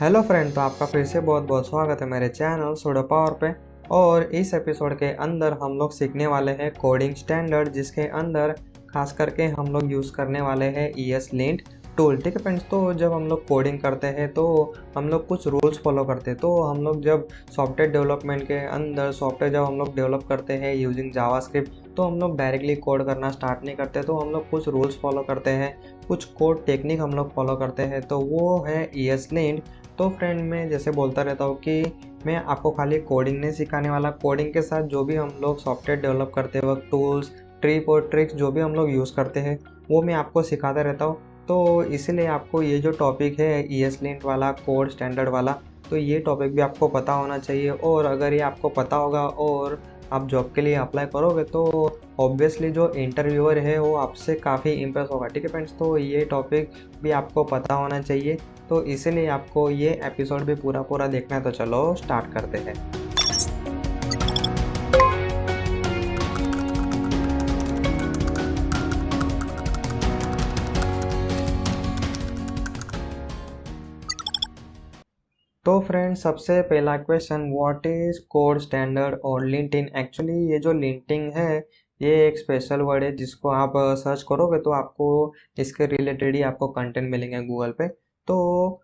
Hello friend, तो आपका फिर से बहुत बहुत स्वागत है मेरे चैनल सुडो पावर पे। और इस एपिसोड के अंदर हम लोग सीखने वाले हैं कोडिंग स्टैंडर्ड, जिसके अंदर खास करके हम लोग यूज़ करने वाले हैं ESLint टूल। ठीक है फ्रेंड्स, तो जब हम लोग कोडिंग करते हैं तो हम लोग कुछ रूल्स फॉलो करते हैं। तो हम लोग जब सॉफ्टवेयर डेवलपमेंट के अंदर सॉफ्टवेयर जब हम लोग डेवलप करते हैं यूजिंग जावास्क्रिप्ट, तो हम लोग डायरेक्टली कोड करना स्टार्ट नहीं करते। तो हम लोग कुछ रूल्स फॉलो करते हैं, कुछ कोड टेक्निक हम लोग फॉलो करते हैं, तो वो है ESLint। तो फ्रेंड, मैं जैसे बोलता रहता हूँ कि मैं आपको खाली कोडिंग नहीं सिखाने वाला, कोडिंग के साथ जो भी हम लोग सॉफ्टवेयर डेवलप करते वक्त टूल्स, ट्रिप और ट्रिक्स जो भी हम लोग यूज़ करते हैं वो मैं आपको सिखाता रहता हूँ। तो इसीलिए आपको ये जो टॉपिक है ESLint वाला, कोड स्टैंडर्ड वाला, तो ये टॉपिक भी आपको पता होना चाहिए। और अगर ये आपको पता होगा और आप जॉब के लिए अप्लाई करोगे तो ऑब्वियसली जो इंटरव्यूअर है वो आपसे काफ़ी इम्प्रेस होगा। ठीक है फ्रेंड्स, तो ये टॉपिक भी आपको पता होना चाहिए। तो इसीलिए आपको ये एपिसोड भी पूरा पूरा देखना है। तो चलो स्टार्ट करते हैं। तो फ्रेंड्स, सबसे पहला question, what is code standard और लिंक्डइन। एक्चुअली ये जो लिंक्डइन है ये एक स्पेशल वर्ड है, जिसको आप सर्च करोगे तो आपको इसके रिलेटेड ही आपको कंटेंट मिलेंगे गूगल पे। तो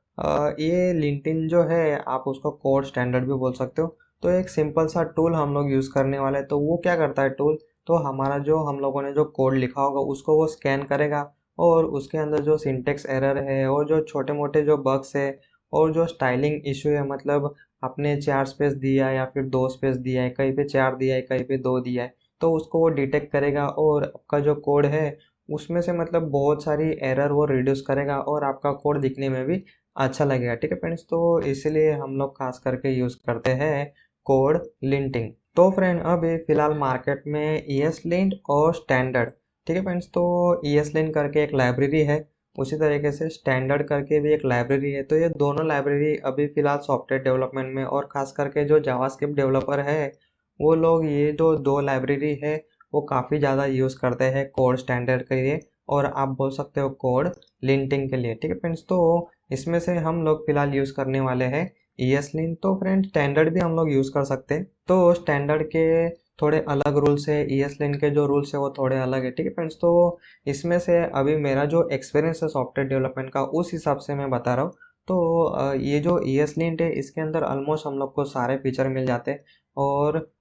ये लिंक्डइन जो है आप उसको कोड स्टैंडर्ड भी बोल सकते हो। तो एक सिंपल सा टूल हम लोग यूज़ करने वाले हैं। तो वो क्या करता है टूल, तो हमारा जो हम लोगों ने जो कोड लिखा होगा उसको वो स्कैन करेगा, और उसके अंदर जो सिंटेक्स एरर है और जो छोटे मोटे जो बग्स है और जो स्टाइलिंग इशू है, मतलब आपने 4 स्पेस दिया या फिर 2 स्पेस दिया है, कहीं पे 4 दिया है, कहीं पे 2 दिया है, तो उसको वो डिटेक्ट करेगा और आपका जो कोड है उसमें से मतलब बहुत सारी एरर वो रिड्यूस करेगा और आपका कोड दिखने में भी अच्छा लगेगा। ठीक है फ्रेंड्स, तो इसीलिए हम लोग खास करके यूज़ करते हैं कोड लिंटिंग। तो फ्रेंड, अभी फ़िलहाल मार्केट में ESLint और स्टैंडर्ड, ठीक है फ्रेंड्स, तो ESLint करके एक लाइब्रेरी है, उसी तरीके से स्टैंडर्ड करके भी एक लाइब्रेरी है। तो ये दोनों लाइब्रेरी अभी फ़िलहाल सॉफ्टवेयर डेवलपमेंट में, और ख़ास करके जो जावास्क्रिप्ट डेवलपर है वो लोग ये जो दो लाइब्रेरी है वो काफ़ी ज़्यादा यूज़ करते हैं कोड स्टैंडर्ड के लिए, और आप बोल सकते हो कोड लिंटिंग के लिए। ठीक है फ्रेंड्स, तो इसमें से हम लोग फ़िलहाल यूज़ करने वाले हैं ESLint। तो फ्रेंड, स्टैंडर्ड भी हम लोग यूज़ कर सकते हैं। तो स्टैंडर्ड के थोड़े अलग रूल्स है, ESLint के जो रूल्स है वो थोड़े अलग है। ठीक है फ्रेंड्स, तो इसमें से अभी मेरा जो एक्सपीरियंस है सॉफ्टवेयर डेवलपमेंट का, उस हिसाब से मैं बता रहा हूँ। तो ये जो ESLint है इसके अंदर ऑलमोस्ट हम लोग को सारे फीचर मिल जाते हैं।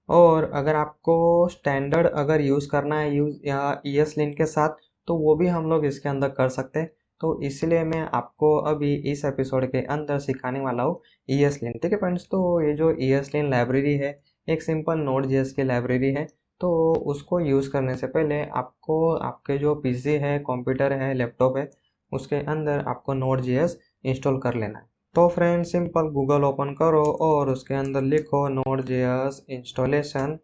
और अगर आपको स्टैंडर्ड अगर यूज़ करना है यूज़ या ESLint के साथ, तो वो भी हम लोग इसके अंदर कर सकते हैं। तो इसलिए मैं आपको अभी इस एपिसोड के अंदर सिखाने वाला हूँ ESLint। ठीक है फ्रेंड्स, तो ये जो ESLint लाइब्रेरी है एक सिंपल Node.js की लाइब्रेरी है। तो उसको यूज़ करने से पहले आपको आपके जो पीसी है, कंप्यूटर है, लैपटॉप है, उसके अंदर आपको Node.js इंस्टॉल कर लेना है। तो फ्रेंड, सिंपल गूगल ओपन करो और उसके अंदर लिखो Node.js इंस्टॉलेशन।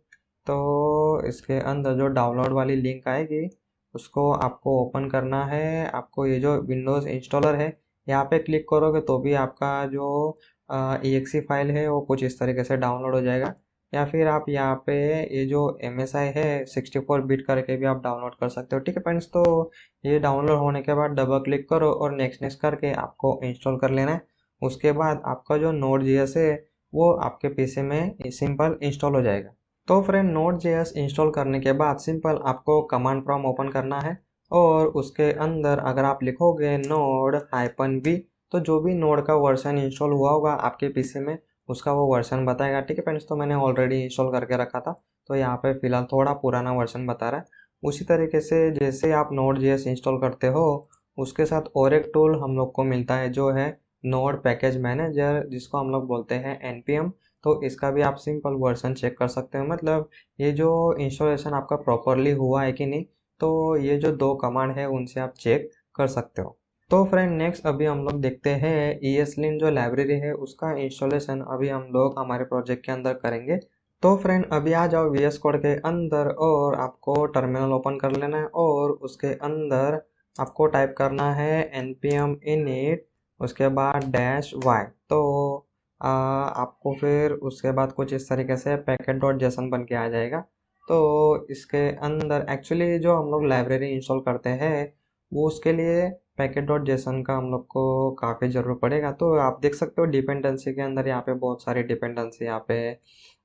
तो इसके अंदर जो डाउनलोड वाली लिंक आएगी उसको आपको ओपन करना है। आपको ये जो विंडोज़ इंस्टॉलर है यहाँ पे क्लिक करोगे तो भी आपका जो exe फाइल है वो कुछ इस तरीके से डाउनलोड हो जाएगा। या फिर आप यहाँ पे ये जो MSI है 64 बिट करके भी आप डाउनलोड कर सकते हो। ठीक है फ्रेंड्स, तो ये डाउनलोड होने के बाद डबल क्लिक करो और नेक्स्ट नेक्स्ट करके आपको इंस्टॉल कर लेना है। उसके बाद आपका जो Node.js है वो आपके पीसी में सिंपल इंस्टॉल हो जाएगा। तो फ्रेंड, Node.js इंस्टॉल करने के बाद सिंपल आपको कमांड प्रॉम्प्ट ओपन करना है, और उसके अंदर अगर आप लिखोगे node-v, तो जो भी नोड का वर्जन इंस्टॉल हुआ होगा आपके पीसी में उसका वो वर्जन बताएगा। ठीक है फ्रेंड्स, तो मैंने ऑलरेडी इंस्टॉल करके रखा था, तो यहाँ पे फिलहाल थोड़ा पुराना वर्जन बता रहा है। उसी तरीके से जैसे आप Node.js इंस्टॉल करते हो उसके साथ और एक टूल हम लोग को मिलता है जो है नोड पैकेज मैनेजर, जिसको हम लोग बोलते हैं NPM। तो इसका भी आप सिंपल वर्जन चेक कर सकते हो, मतलब ये जो इंस्टॉलेशन आपका प्रॉपरली हुआ है कि नहीं। तो ये जो दो कमांड है उनसे आप चेक कर सकते हो। तो फ्रेंड, नेक्स्ट अभी हम लोग देखते हैं ESLint जो लाइब्रेरी है उसका इंस्टॉलेशन अभी हम लोग हमारे प्रोजेक्ट के अंदर करेंगे। तो फ्रेंड, अभी आ जाओ VS कोड के अंदर और आपको टर्मिनल ओपन कर लेना है, और उसके अंदर आपको टाइप करना है npm init, उसके बाद -y। तो आपको फिर उसके बाद कुछ इस तरीके से packet.json बन के आ जाएगा। तो इसके अंदर एक्चुअली जो हम लोग लाइब्रेरी इंस्टॉल करते हैं वो उसके लिए पैकेट डॉट जेसन का हम लोग को काफ़ी ज़रूरत पड़ेगा। तो आप देख सकते हो डिपेंडेंसी के अंदर यहाँ पे बहुत सारी डिपेंडेंसी यहाँ पे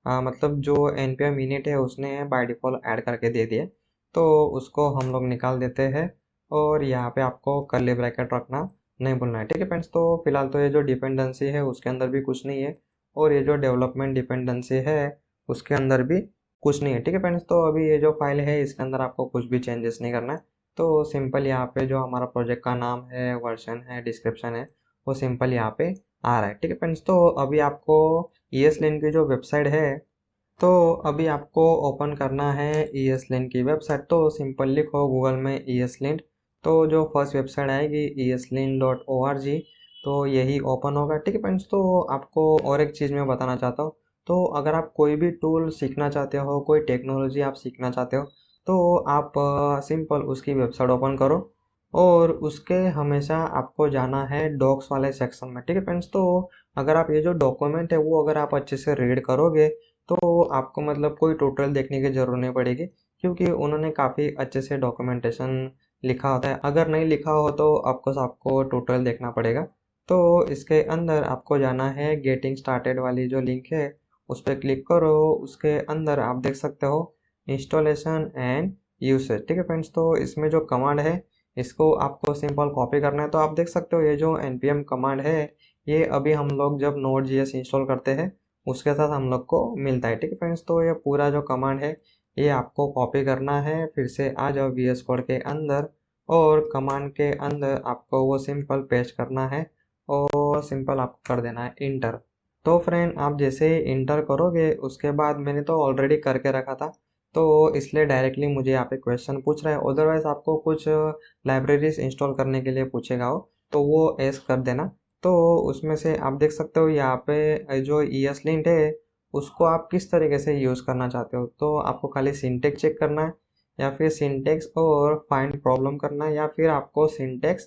मतलब जो npm init है उसने बाय डिफ़ॉल्ट ऐड करके दे दिए, तो उसको हम लोग निकाल देते हैं और यहाँ पे आपको कर्ली ब्रैकेट रखना नहीं भूलना है। ठीक है फ्रेंड्स, तो फिलहाल तो ये जो डिपेंडेंसी है उसके अंदर भी कुछ नहीं है और ये जो डेवलपमेंट डिपेंडेंसी है उसके अंदर भी कुछ नहीं है। ठीक है फ्रेंड्स, तो अभी ये जो फाइल है इसके अंदर आपको कुछ भी चेंजेस नहीं करना है। तो सिंपल यहाँ पे जो हमारा प्रोजेक्ट का नाम है, वर्जन है, डिस्क्रिप्शन है, वो सिंपल यहाँ पे आ रहा है। ठीक है फ्रेंड्स, तो अभी आपको ESLint की जो वेबसाइट है, तो अभी आपको ओपन करना है ESLint की वेबसाइट। तो सिंपल लिखो गूगल में ESLint, तो जो फर्स्ट वेबसाइट आएगी eslint.org, तो यही ओपन होगा। ठीक है फ्रेंड्स, तो आपको और एक चीज़ मैं बताना चाहता हूँ। तो अगर आप कोई भी टूल सीखना चाहते हो, कोई टेक्नोलॉजी आप सीखना चाहते हो, तो आप सिंपल उसकी वेबसाइट ओपन करो और उसके हमेशा आपको जाना है डॉक्स वाले सेक्शन में। ठीक है फ्रेंड्स, तो अगर आप ये जो डॉक्यूमेंट है वो अगर आप अच्छे से रीड करोगे तो आपको मतलब कोई ट्यूटोरियल देखने की ज़रूरत नहीं पड़ेगी, क्योंकि उन्होंने काफ़ी अच्छे से डॉक्यूमेंटेशन लिखा होता है। अगर नहीं लिखा हो तो आपको ट्यूटोरियल देखना पड़ेगा। तो इसके अंदर आपको जाना है गेटिंग स्टार्टेड वाली जो लिंक है उस पर क्लिक करो। उसके अंदर आप देख सकते हो इंस्टॉलेशन एंड यूसेज। ठीक है फ्रेंड्स, तो इसमें जो कमांड है इसको आपको सिंपल कॉपी करना है। तो आप देख सकते हो ये जो npm कमांड है ये अभी हम लोग जब Node.js इंस्टॉल करते हैं उसके साथ हम लोग को मिलता है। ठीक है फ्रेंड्स, तो ये पूरा जो कमांड है ये आपको कॉपी करना है। फिर से आ जाओ VS कोड के अंदर और कमांड के अंदर आपको वो सिंपल पेस्ट करना है और सिंपल आपको कर देना है इंटर। तो फ्रेंड आप जैसे ही इंटर करोगे उसके बाद मैंने तो ऑलरेडी करके रखा था, तो इसलिए डायरेक्टली मुझे यहाँ पे क्वेश्चन पूछ रहा है। अदरवाइज आपको कुछ लाइब्रेरीज इंस्टॉल करने के लिए पूछेगा हो तो वो एस कर देना। तो उसमें से आप देख सकते हो यहाँ पे जो ESLint है उसको आप किस तरीके से यूज़ करना चाहते हो। तो आपको खाली सिंटेक्स चेक करना है या फिर सिंटेक्स और फाइंड प्रॉब्लम करना है, या फिर आपको syntax,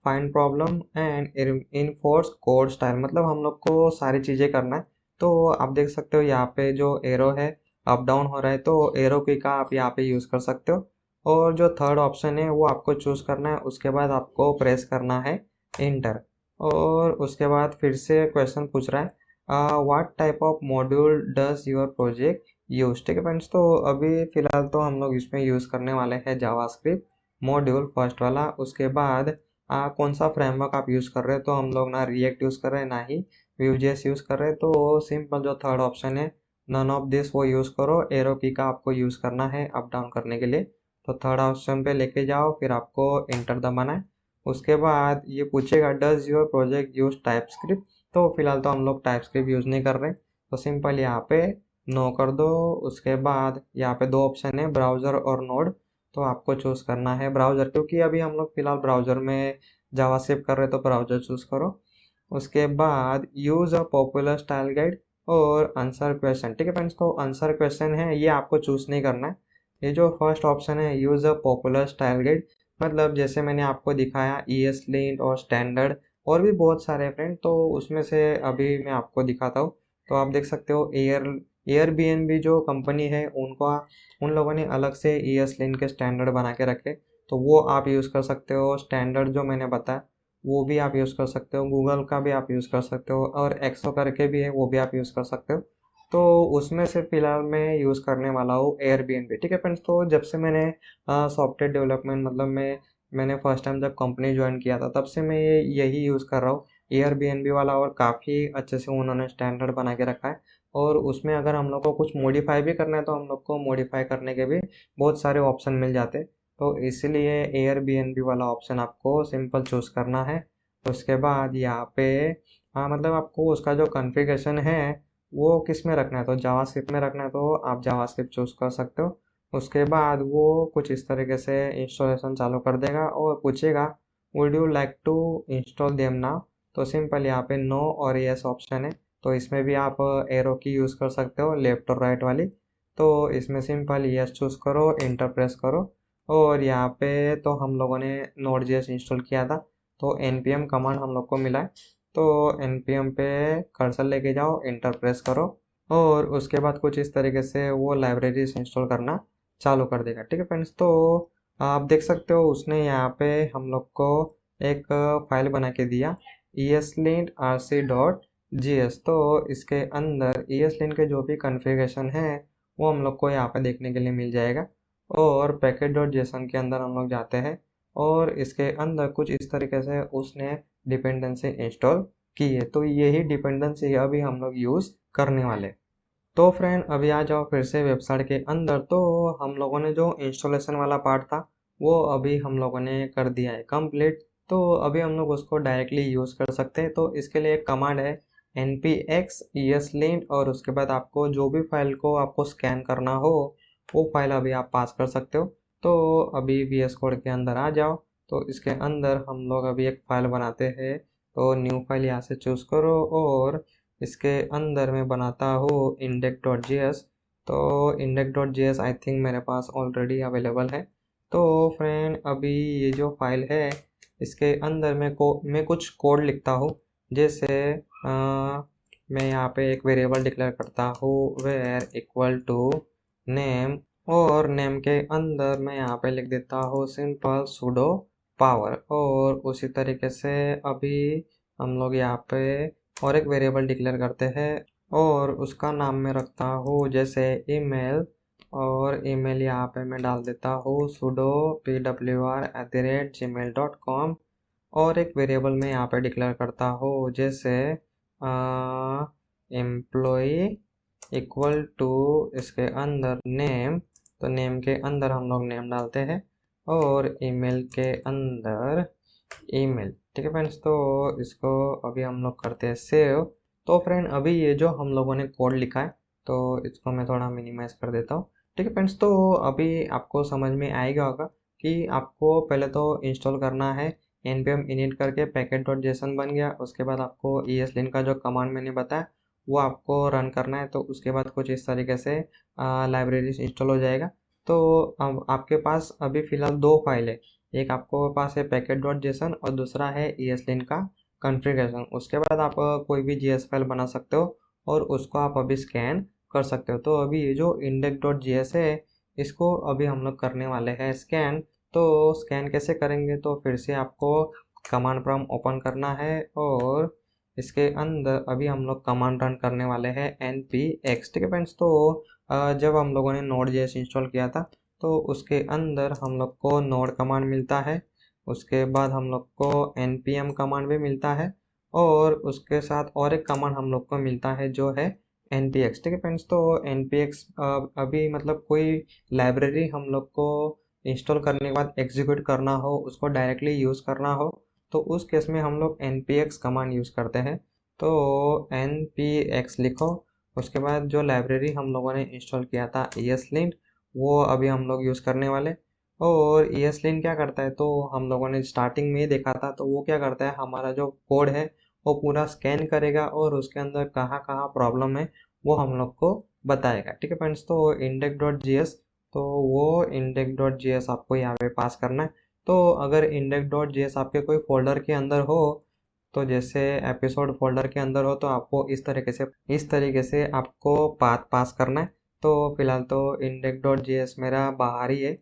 find problem and enforce code style, मतलब हम लोग को सारी चीज़ें करना है। तो आप देख सकते हो यहाँ पे जो एरो है अप डाउन हो रहा है, तो एरो की का आप यहाँ पे यूज़ कर सकते हो। और जो थर्ड ऑप्शन है वो आपको चूज़ करना है। उसके बाद आपको प्रेस करना है इंटर और उसके बाद फिर से क्वेश्चन पूछ रहा है what type of module does your project use. ठीक है फ्रेंड्स, तो अभी फ़िलहाल तो हम लोग इसमें यूज़ करने वाले हैं जावास्क्रिप्ट मॉड्यूल फर्स्ट वाला। उसके बाद कौन सा फ्रेमवर्क आप यूज़ कर रहे हो, तो हम लोग ना रिएक्ट यूज़ कर रहे हैं ना ही Vue.js यूज़ कर रहे हैं। तो सिंपल जो थर्ड ऑप्शन है नन ऑफ दिस वो यूज़ करो। एरो की का आपको यूज़ करना है अप डाउन करने के लिए, तो थर्ड ऑप्शन पे लेके जाओ, फिर आपको इंटर दबाना है। उसके बाद ये पूछेगा does your project use TypeScript, तो फिलहाल तो हम लोग टाइपस्क्रिप्ट यूज़ नहीं कर रहे, तो सिंपल यहाँ पे नो कर दो। उसके बाद यहाँ पे दो ऑप्शन है ब्राउज़र और नोड, तो आपको चूज़ करना है ब्राउज़र, क्योंकि अभी हम लोग फिलहाल ब्राउज़र में जावास्क्रिप्ट कर रहे हैं तो ब्राउज़र चूज़ करो। उसके बाद use a popular style guide और आंसर क्वेश्चन। ठीक है फ्रेंड्स, तो आंसर क्वेश्चन है ये आपको चूज़ नहीं करना है। ये जो फर्स्ट ऑप्शन है use a popular style guide, मतलब जैसे मैंने आपको दिखाया ESLint और स्टैंडर्ड और भी बहुत सारे फ्रेंड, तो उसमें से अभी मैं आपको दिखाता हूँ। तो आप देख सकते हो एयरबीएनबी जो कंपनी है उनका उन लोगों ने अलग से ESLint के स्टैंडर्ड बना के रखे, तो वो आप यूज़ कर सकते हो। स्टैंडर्ड जो मैंने बताया वो भी आप यूज़ कर सकते हो, गूगल का भी आप यूज़ कर सकते हो और एक्सो करके भी है वो भी आप यूज़ कर सकते हो। तो उसमें से फ़िलहाल मैं यूज़ करने वाला हूँ एयरबीएनबी। ठीक है फ्रेंड्स, तो जब से मैंने सॉफ्टवेयर डेवलपमेंट मतलब मैंने फर्स्ट टाइम जब कंपनी ज्वाइन किया था तब से मैं यही यूज़ कर रहा हूँ एयरबीएनबी वाला, और काफ़ी अच्छे से उन्होंने स्टैंडर्ड बना के रखा है। और उसमें अगर हम लोग को कुछ मॉडिफाई भी करना है तो हम लोग को मॉडिफाई करने के भी बहुत सारे ऑप्शन मिल जाते हैं। तो इसलिए एयरबीएनबी वाला ऑप्शन आपको सिंपल चूज़ करना है। उसके बाद यहाँ पे मतलब आपको उसका जो कॉन्फ़िगरेशन है वो किस में रखना है, तो जावास्क्रिप्ट में रखना है तो आप जावास्क्रिप्ट चूज़ कर सकते हो। उसके बाद वो कुछ इस तरीके से इंस्टॉलेशन चालू कर देगा और पूछेगा would you like to install them now, तो सिंपल यहाँ पे नो और यस ऑप्शन है, तो इसमें भी आप एरो की यूज़ कर सकते हो लेफ्ट और राइट वाली। तो इसमें सिंपल यस चूज़ करो, इंटर प्रेस करो और यहाँ पे तो हम लोगों ने Node.js इंस्टॉल किया था, तो npm कमांड हम लोग को मिला है। तो npm पे कर्सर लेके जाओ, इंटर प्रेस करो और उसके बाद कुछ इस तरीके से वो लाइब्रेरीज इंस्टॉल करना चालू कर देगा। ठीक है फ्रेंड्स, तो आप देख सकते हो उसने यहाँ पे हम लोग को एक फाइल बना के दिया eslint.rc.gs। तो इसके अंदर eslint के जो भी कॉन्फ़िगरेशन है वो हम लोग को यहाँ पे देखने के लिए मिल जाएगा। और package.json के अंदर हम लोग जाते हैं और इसके अंदर कुछ इस तरीके से उसने डिपेंडेंसी इंस्टॉल की है। तो यही डिपेंडेंसी अभी हम लोग यूज़ करने वाले। तो फ्रेंड अभी आ जाओ फिर से वेबसाइट के अंदर। तो हम लोगों ने जो इंस्टॉलेशन वाला पार्ट था वो अभी हम लोगों ने कर दिया है कंप्लीट। तो अभी हम लोग उसको डायरेक्टली यूज़ कर सकते हैं। तो इसके लिए एक कमांड है npx eslint और उसके बाद आपको जो भी फाइल को आपको स्कैन करना हो वो फाइल अभी आप पास कर सकते हो। तो अभी VS कोड के अंदर आ जाओ। तो इसके अंदर हम लोग अभी एक फाइल बनाते हैं। तो न्यू फाइल यहाँ से चूज़ करो और इसके अंदर मैं बनाता हूँ index.js। तो index.js आई थिंक मेरे पास ऑलरेडी अवेलेबल है। तो फ्रेंड अभी ये जो फाइल है इसके अंदर मैं कुछ कोड लिखता हूँ। जैसे मैं यहाँ पे एक वेरिएबल डिक्लेयर करता हूँ वेयर इक्वल टू नेम और नेम के अंदर मैं यहाँ पे लिख देता हूँ सिंपल sudo पावर। और उसी तरीके से अभी हम लोग यहाँ पे और एक वेरिएबल डिक्लेयर करते हैं और उसका नाम मैं रखता हूँ जैसे ईमेल। और ईमेल यहाँ पे मैं डाल देता हूँ sudo pwr@gmail.com। और एक वेरिएबल मैं यहाँ पे डिक्लेयर करता हूँ जैसे एम्प्लॉय इक्वल टू इसके अंदर नेम। तो नेम के अंदर हम लोग नेम डालते हैं और ईमेल के अंदर ईमेल। ठीक है फ्रेंड्स। तो इसको अभी हम लोग करते हैं सेव। तो फ्रेंड अभी ये जो हम लोगों ने कोड लिखा है तो इसको मैं थोड़ा मिनिमाइज कर देता हूँ। ठीक है फ्रेंड्स। तो अभी आपको समझ में आएगा होगा कि आपको पहले तो इंस्टॉल करना है npm init करके package.json बन गया। उसके बाद आपको eslint का जो कमांड मैंने बताया वो आपको रन करना है। तो उसके बाद कुछ इस तरीके से लाइब्रेरीज इंस्टॉल हो जाएगा। तो अब आपके पास अभी फ़िलहाल दो फाइल है। एक आपको पास है package.json और दूसरा है eslint का कॉन्फ़िगरेशन। उसके बाद आप कोई भी जीएस फाइल बना सकते हो और उसको आप अभी स्कैन कर सकते हो। तो अभी ये जो index.js है इसको अभी हम लोग करने वाले हैं स्कैन। तो स्कैन कैसे करेंगे तो फिर से आपको कमांड प्रॉम्प्ट ओपन करना है और इसके अंदर अभी हम लोग कमांड रन करने वाले हैं npx। ठीक है फ्रेंड्स। तो जब हम लोगों ने node.js इंस्टॉल किया था तो उसके अंदर हम लोग को node कमांड मिलता है। उसके बाद हम लोग को npm कमांड भी मिलता है और उसके साथ और एक कमांड हम लोग को मिलता है जो है npx। ठीक है फ्रेंड्स। तो npx अभी मतलब कोई लाइब्रेरी हम लोग को इंस्टॉल करने के बाद एग्जीक्यूट करना हो उसको डायरेक्टली यूज़ करना हो तो उस केस में हम लोग npx कमांड यूज़ करते हैं। तो npx लिखो। उसके बाद जो लाइब्रेरी हम लोगों ने इंस्टॉल किया था eslint वो अभी हम लोग यूज़ करने वाले। और eslint क्या करता है तो हम लोगों ने स्टार्टिंग में ही देखा था। तो वो क्या करता है हमारा जो कोड है वो पूरा स्कैन करेगा और उसके अंदर कहाँ कहाँ प्रॉब्लम है वो हम लोग को बताएगा। ठीक है फ्रेंड्स। तो index.js तो वो index.js आपको यहाँ पे पास करना है। तो अगर index.js आपके कोई फोल्डर के अंदर हो तो जैसे एपिसोड फोल्डर के अंदर हो तो आपको इस तरीके से आपको पाथ पास करना है। तो फिलहाल तो index.js मेरा बाहर ही है।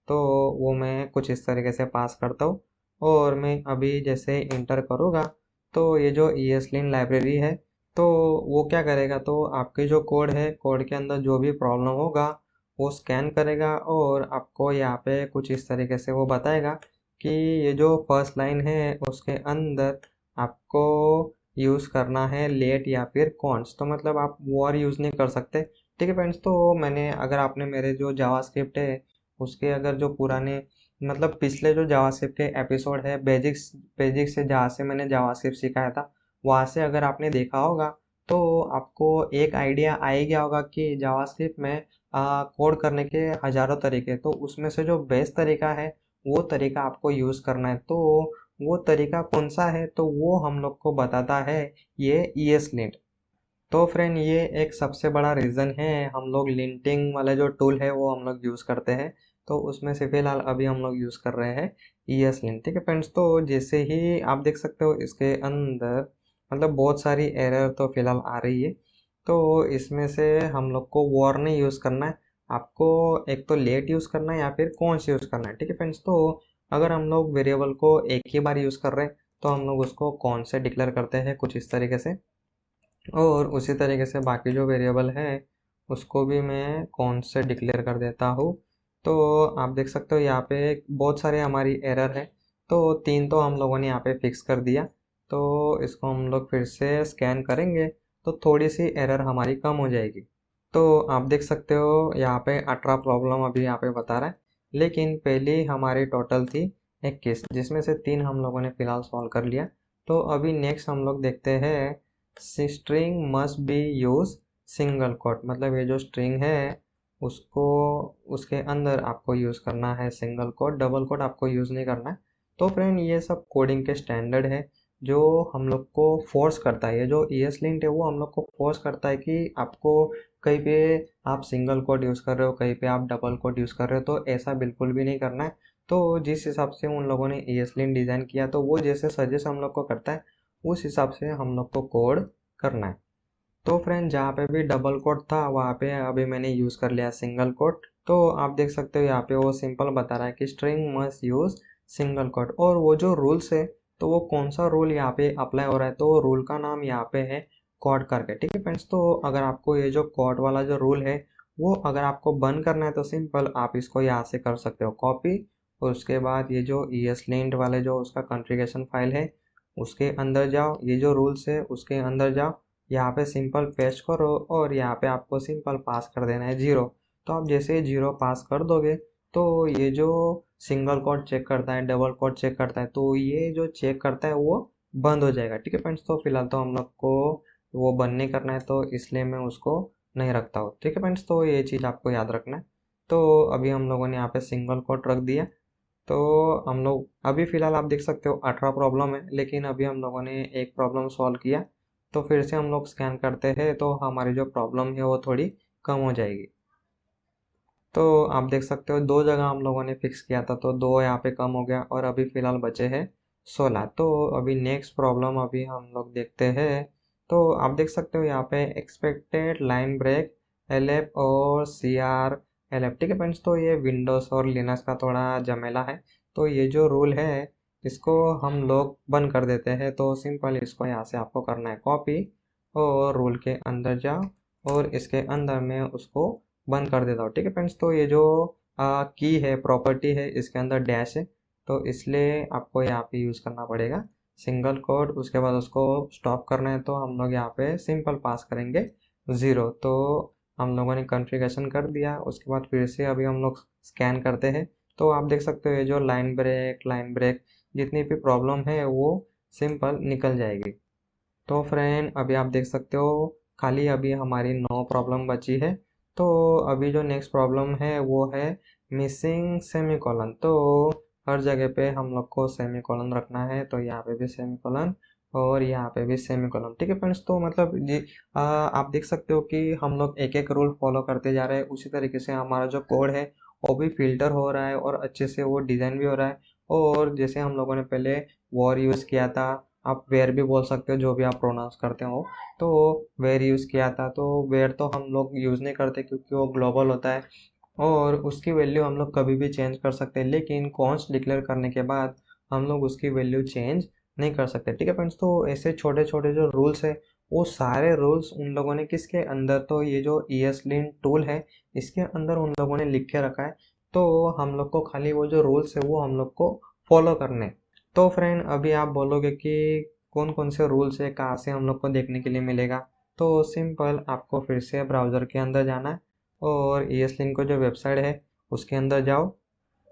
तो वो मैं कुछ इस तरीके से पास करता हूँ और मैं अभी जैसे इंटर करूँगा तो ये जो eslint लाइब्रेरी है तो वो क्या करेगा तो आपके जो कोड है कोड के अंदर जो भी प्रॉब्लम होगा वो स्कैन करेगा और आपको यहाँ पे कुछ इस तरीके से वो बताएगा कि ये जो फर्स्ट लाइन है उसके अंदर आपको यूज़ करना है लेट या फिर कॉन्स। तो मतलब आप वॉर यूज़ नहीं कर सकते। ठीक है फ्रेंड्स। तो मैंने अगर आपने मेरे जो जावास्क्रिप्ट है उसके अगर जो पुराने मतलब पिछले जो जावास्क्रिप्ट के एपिसोड है बेसिक्स बेसिक्स से जहाँ से मैंने जावास्क्रिप्ट सिखाया था वहाँ से अगर आपने देखा होगा तो आपको एक आइडिया आ ही गया होगा कि जावास्क्रिप्ट में कोड करने के हज़ारों तरीके। तो उसमें से जो बेस्ट तरीका है वो तरीका आपको यूज़ करना है। तो वो तरीका कौन सा है तो वो हम लोग को बताता है ये eslint। तो फ्रेंड ये एक सबसे बड़ा रीज़न है हम लोग लिंटिंग वाला जो टूल है वो हम लोग यूज़ करते हैं। तो उसमें से फ़िलहाल अभी हम लोग यूज़ कर रहे हैं eslint। ठीक है फ्रेंड्स। तो जैसे ही आप देख सकते हो इसके अंदर मतलब बहुत सारी एरर तो फ़िलहाल आ रही है। तो इसमें से हम लोग को वॉर नहीं यूज़ करना है। आपको एक तो लेट यूज़ करना है या फिर कौन सी यूज़ करना है। ठीक है फ्रेंड्स। तो अगर हम लोग वेरिएबल को एक ही बार यूज़ कर रहे हैं तो हम लोग उसको कौन से डिक्लेयर करते हैं कुछ इस तरीके से, और उसी तरीके से बाकी जो वेरिएबल है उसको भी मैं कौन से डिक्लेयर कर देता हूँ। तो आप देख सकते हो यहाँ पे बहुत सारे हमारी एरर है, तो 3 तो हम लोगों ने यहाँ पे फिक्स कर दिया। तो इसको हम लोग फिर से स्कैन करेंगे तो थोड़ी सी एरर हमारी कम हो जाएगी। तो आप देख सकते हो यहाँ पे 18 प्रॉब्लम अभी यहाँ पे बता रहा है, लेकिन पहली हमारी टोटल थी 21, जिसमें से 3 हम लोगों ने फिलहाल सॉल्व कर लिया। तो अभी नेक्स्ट हम लोग देखते हैं string must be use single quote, मतलब ये जो स्ट्रिंग है उसको उसके अंदर आपको यूज़ करना है सिंगल कोट, डबल कोट आपको यूज़ नहीं करना है। तो फ्रेंड ये सब कोडिंग के स्टैंडर्ड है जो हम लोग को फोर्स करता है, ये जो ESLint है वो हम लोग को फोर्स करता है कि आपको कहीं पे आप सिंगल कोट यूज़ कर रहे हो, कहीं पे आप डबल कोट यूज़ कर रहे हो, तो ऐसा बिल्कुल भी नहीं करना है। तो जिस हिसाब से उन लोगों ने ESLint डिज़ाइन किया तो वो जैसे सजेस्ट हम लोग को करता है उस हिसाब से हम लोग को कोड करना है। तो फ्रेंड जहाँ पे भी डबल कोट था वहाँ पे अभी मैंने यूज़ कर लिया सिंगल कोट। तो आप देख सकते हो यहाँ पे वो सिंपल बता रहा है कि string must use single quote, और वो जो रूल्स है तो वो कौन सा रूल यहाँ पे अप्लाई हो रहा है, तो रूल का नाम यहाँ पे है कॉट करके। ठीक है फ्रेंड्स, तो अगर आपको ये जो कॉट वाला जो रूल है वो अगर आपको बंद करना है तो सिंपल आप इसको यहाँ से कर सकते हो कॉपी, और उसके बाद ये जो ESLint वाले जो उसका कॉन्फ़िगरेशन फाइल है उसके अंदर जाओ, ये जो रूल्स है उसके अंदर जाओ, यहाँ पे सिंपल पेस्ट करो और यहाँ पे आपको सिंपल पास कर देना है 0। तो आप जैसे ही 0 पास कर दोगे तो ये जो सिंगल कोट चेक करता है, डबल कोट चेक करता है, तो ये जो चेक करता है वो बंद हो जाएगा। ठीक है फ्रेंड्स, तो फिलहाल तो हम लोग को वो बंद नहीं करना है तो इसलिए मैं उसको नहीं रखता हूँ। ठीक है फ्रेंड्स, तो ये चीज़ आपको याद रखना है। तो अभी हम लोगों ने यहाँ पे सिंगल कोट रख दिया। तो हम लोग अभी फ़िलहाल आप देख सकते हो 18 प्रॉब्लम है, लेकिन अभी हम लोगों ने एक प्रॉब्लम सॉल्व किया। तो फिर से हम लोग स्कैन करते हैं तो हमारी जो प्रॉब्लम है वो थोड़ी कम हो जाएगी। तो आप देख सकते हो 2 जगह हम लोगों ने फिक्स किया था तो 2 यहाँ पे कम हो गया, और अभी फ़िलहाल बचे हैं 16। तो अभी नेक्स्ट प्रॉब्लम अभी हम लोग देखते हैं। तो आप देख सकते हो यहाँ पे एक्सपेक्टेड लाइन ब्रेक LF और CR LF। ठीक है फ्रेंड्स, तो ये विंडोज़ और लिनक्स का थोड़ा झमेला है। तो ये जो रूल है इसको हम लोग बंद कर देते हैं। तो सिंपल इसको यहाँ से आपको करना है कॉपी, और रूल के अंदर जाओ और इसके अंदर मैं उसको बंद कर देता हूँ। ठीक है फ्रेंड्स, तो ये जो की है, प्रॉपर्टी है, इसके अंदर डैश है, तो इसलिए आपको यहाँ पे यूज़ करना पड़ेगा सिंगल कोड। उसके बाद उसको स्टॉप करना है तो हम लोग यहाँ पे सिंपल पास करेंगे 0। तो हम लोगों ने कॉन्फ़िगरेशन कर दिया। उसके बाद फिर से अभी हम लोग स्कैन करते हैं। तो आप देख सकते हो ये जो लाइन ब्रेक जितनी भी प्रॉब्लम है वो सिंपल निकल जाएगी। तो फ्रेंड अभी आप देख सकते हो खाली अभी हमारी 9 प्रॉब्लम बची है। तो अभी जो नेक्स्ट प्रॉब्लम है वो है मिसिंग सेमीकोलन। तो हर जगह पे हम लोग को सेमीकोलन रखना है, तो यहाँ पे भी सेमीकोलन और यहाँ पे भी सेमीकोलन। ठीक है फ्रेंड्स, तो मतलब ये आप देख सकते हो कि हम लोग एक एक रूल फॉलो करते जा रहे हैं, उसी तरीके से हमारा जो कोड है वो भी फिल्टर हो रहा है और अच्छे से वो डिज़ाइन भी हो रहा है। और जैसे हम लोगों ने पहले वॉर यूज़ किया था, आप वेयर भी बोल सकते हो जो भी आप प्रोनाउंस करते हो, तो वेयर यूज़ किया था। तो वेयर तो हम लोग यूज़ नहीं करते क्योंकि वो ग्लोबल होता है और उसकी वैल्यू हम लोग कभी भी चेंज कर सकते हैं, लेकिन कॉन्स्ट डिक्लेयर करने के बाद हम लोग उसकी वैल्यू चेंज नहीं कर सकते। ठीक है फ्रेंड्स, तो ऐसे छोटे छोटे जो रूल्स है वो सारे रूल्स उन लोगों ने किसके अंदर, तो ये जो ESLint टूल है इसके अंदर उन लोगों ने लिख के रखा है। तो हम लोग को खाली वो जो रूल्स है वो हम लोग को फॉलो करने हैं। तो फ्रेंड अभी आप बोलोगे कि कौन कौन से रूल्स है, कहाँ से हम लोग को देखने के लिए मिलेगा। तो सिंपल आपको फिर से ब्राउज़र के अंदर जाना है और ESLint को जो वेबसाइट है उसके अंदर जाओ।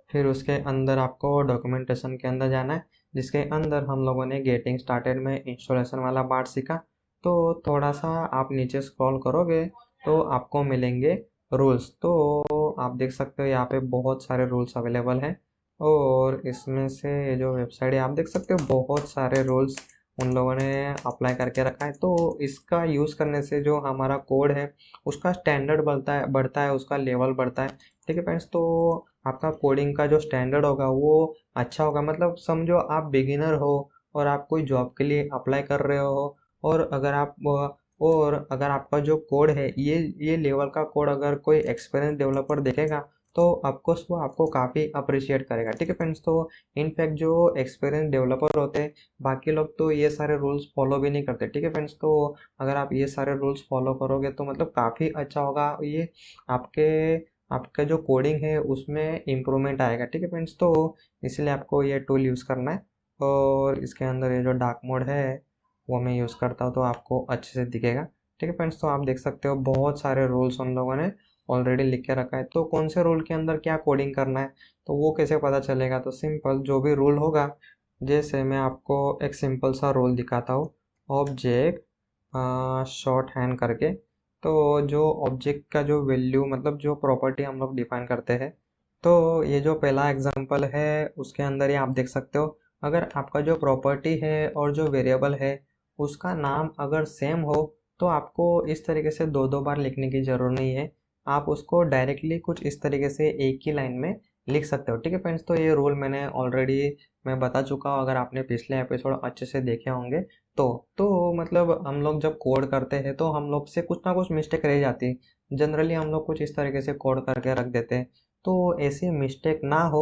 फिर उसके अंदर आपको डॉक्यूमेंटेशन के अंदर जाना है, जिसके अंदर हम लोगों ने गेटिंग स्टार्टेड में इंस्टॉलेशन वाला पार्ट सीखा। तो थोड़ा सा आप नीचे स्क्रॉल करोगे तो आपको मिलेंगे रूल्स। तो आप देख सकते हो यहाँ पे बहुत सारे रूल्स अवेलेबल हैं, और इसमें से ये जो वेबसाइट है आप देख सकते हो बहुत सारे रूल्स उन लोगों ने अप्लाई करके रखा है। तो इसका यूज़ करने से जो हमारा कोड है उसका स्टैंडर्ड बढ़ता है, उसका लेवल बढ़ता है। ठीक है फ्रेंड्स, तो आपका कोडिंग का जो स्टैंडर्ड होगा वो अच्छा होगा। मतलब समझो आप बिगिनर हो और आप कोई जॉब के लिए अप्लाई कर रहे हो, और अगर आपका जो कोड है ये लेवल का कोड अगर कोई एक्सपीरियंस डेवलपर देखेगा तो ऑफकोर्स वो आपको काफ़ी अप्रिशिएट करेगा। ठीक है फ्रेंड्स, तो इनफैक्ट जो एक्सपीरियंस डेवलपर होते हैं, बाकी लोग तो ये सारे रूल्स फॉलो भी नहीं करते। ठीक है फ्रेंड्स, तो अगर आप ये सारे रूल्स फॉलो करोगे तो मतलब काफ़ी अच्छा होगा। ये आपके आपका जो कोडिंग है उसमें इम्प्रूवमेंट आएगा। ठीक है फ्रेंड्स, तो इसलिए आपको ये टूल यूज़ करना है। और इसके अंदर ये जो डार्क मोड है वो मैं यूज़ करता हूँ तो आपको अच्छे से दिखेगा। ठीक है फ्रेंड्स, तो आप देख सकते हो बहुत सारे रूल्स उन लोगों ने ऑलरेडी लिख के रखा है। तो कौन से रूल के अंदर क्या कोडिंग करना है तो वो कैसे पता चलेगा? तो सिंपल जो भी रूल होगा, जैसे मैं आपको एक सिंपल सा रूल दिखाता हूँ, ऑब्जेक्ट शॉर्ट हैंड करके। तो जो ऑब्जेक्ट का जो वैल्यू मतलब जो प्रॉपर्टी हम लोग डिफाइन करते हैं, तो ये जो पहला एग्जांपल है उसके अंदर ही आप देख सकते हो, अगर आपका जो प्रॉपर्टी है और जो वेरिएबल है उसका नाम अगर सेम हो तो आपको इस तरीके से दो दो बार लिखने की ज़रूरत नहीं है। आप उसको डायरेक्टली कुछ इस तरीके से एक ही लाइन में लिख सकते हो। ठीक है फ्रेंड्स, तो ये रूल मैंने ऑलरेडी मैं बता चुका हूँ, अगर आपने पिछले एपिसोड अच्छे से देखे होंगे तो मतलब हम लोग जब कोड करते हैं तो हम लोग से कुछ ना कुछ मिस्टेक रह जाती है। जनरली हम लोग कुछ इस तरीके से कोड करके रख देते हैं, तो ऐसी मिस्टेक ना हो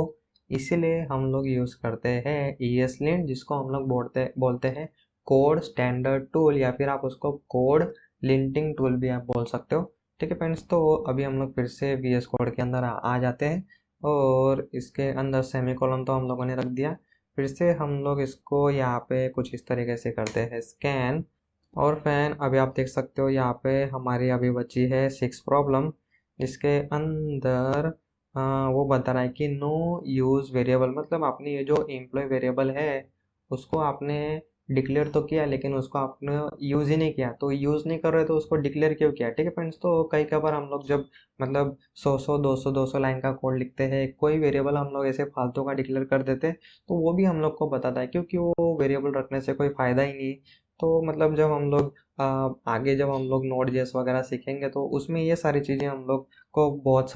इसीलिए हम लोग यूज़ करते हैं ESLint, जिसको हम लोग बोलते बोलते हैं कोड स्टैंडर्ड टूल, या फिर आप उसको कोड लिंटिंग टूल भी आप बोल सकते हो। ठीक है फ्रेंड्स, तो अभी हम लोग फिर से VS कोड के अंदर आ जाते हैं और इसके अंदर सेमीकोलन तो हम लोगों ने रख दिया। फिर से हम लोग इसको यहाँ पे कुछ इस तरीके से करते हैं स्कैन और फैन। अभी आप देख सकते हो यहाँ पे हमारी अभी बची है 6 प्रॉब्लम। इसके अंदर वो बता रहा है कि नो यूज़ वेरिएबल, मतलब आपने ये जो एम्प्लॉय वेरिएबल है उसको आपने डिक्लेयर तो किया लेकिन उसको आपने यूज़ ही नहीं किया। तो यूज़ नहीं कर रहे तो उसको डिक्लेयर क्यों किया? ठीक है फ्रेंड्स, तो कई बार हम लोग जब मतलब 100 200 लाइन का कोड लिखते हैं, कोई वेरिएबल हम लोग ऐसे फालतू का डिक्लेयर कर देते हैं, तो वो भी हम लोग को बताता है, क्योंकि वो वेरिएबल रखने से कोई फ़ायदा ही नहीं। तो मतलब जब हम लोग आगे जब हम लोग नोड जेएस वगैरह सीखेंगे तो उसमें ये सारी चीज़ें हम लोग को बहुत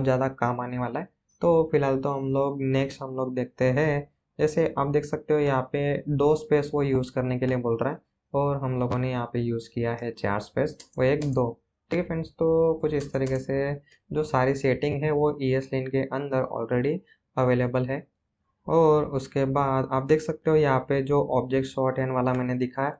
ज़्यादा काम आने वाला है। तो फिलहाल तो हम लोग नेक्स्ट हम लोग देखते हैं। जैसे आप देख सकते हो यहाँ पे 2 स्पेस वो यूज़ करने के लिए बोल रहा है और हम लोगों ने यहाँ पे यूज़ किया है 4 स्पेस, वो 1 2। ठीक है फ्रेंड्स, तो कुछ इस तरीके से जो सारी सेटिंग है वो ESLint के अंदर ऑलरेडी अवेलेबल है। और उसके बाद आप देख सकते हो यहाँ पे जो ऑब्जेक्ट शॉर्ट हैंड वाला मैंने दिखाया,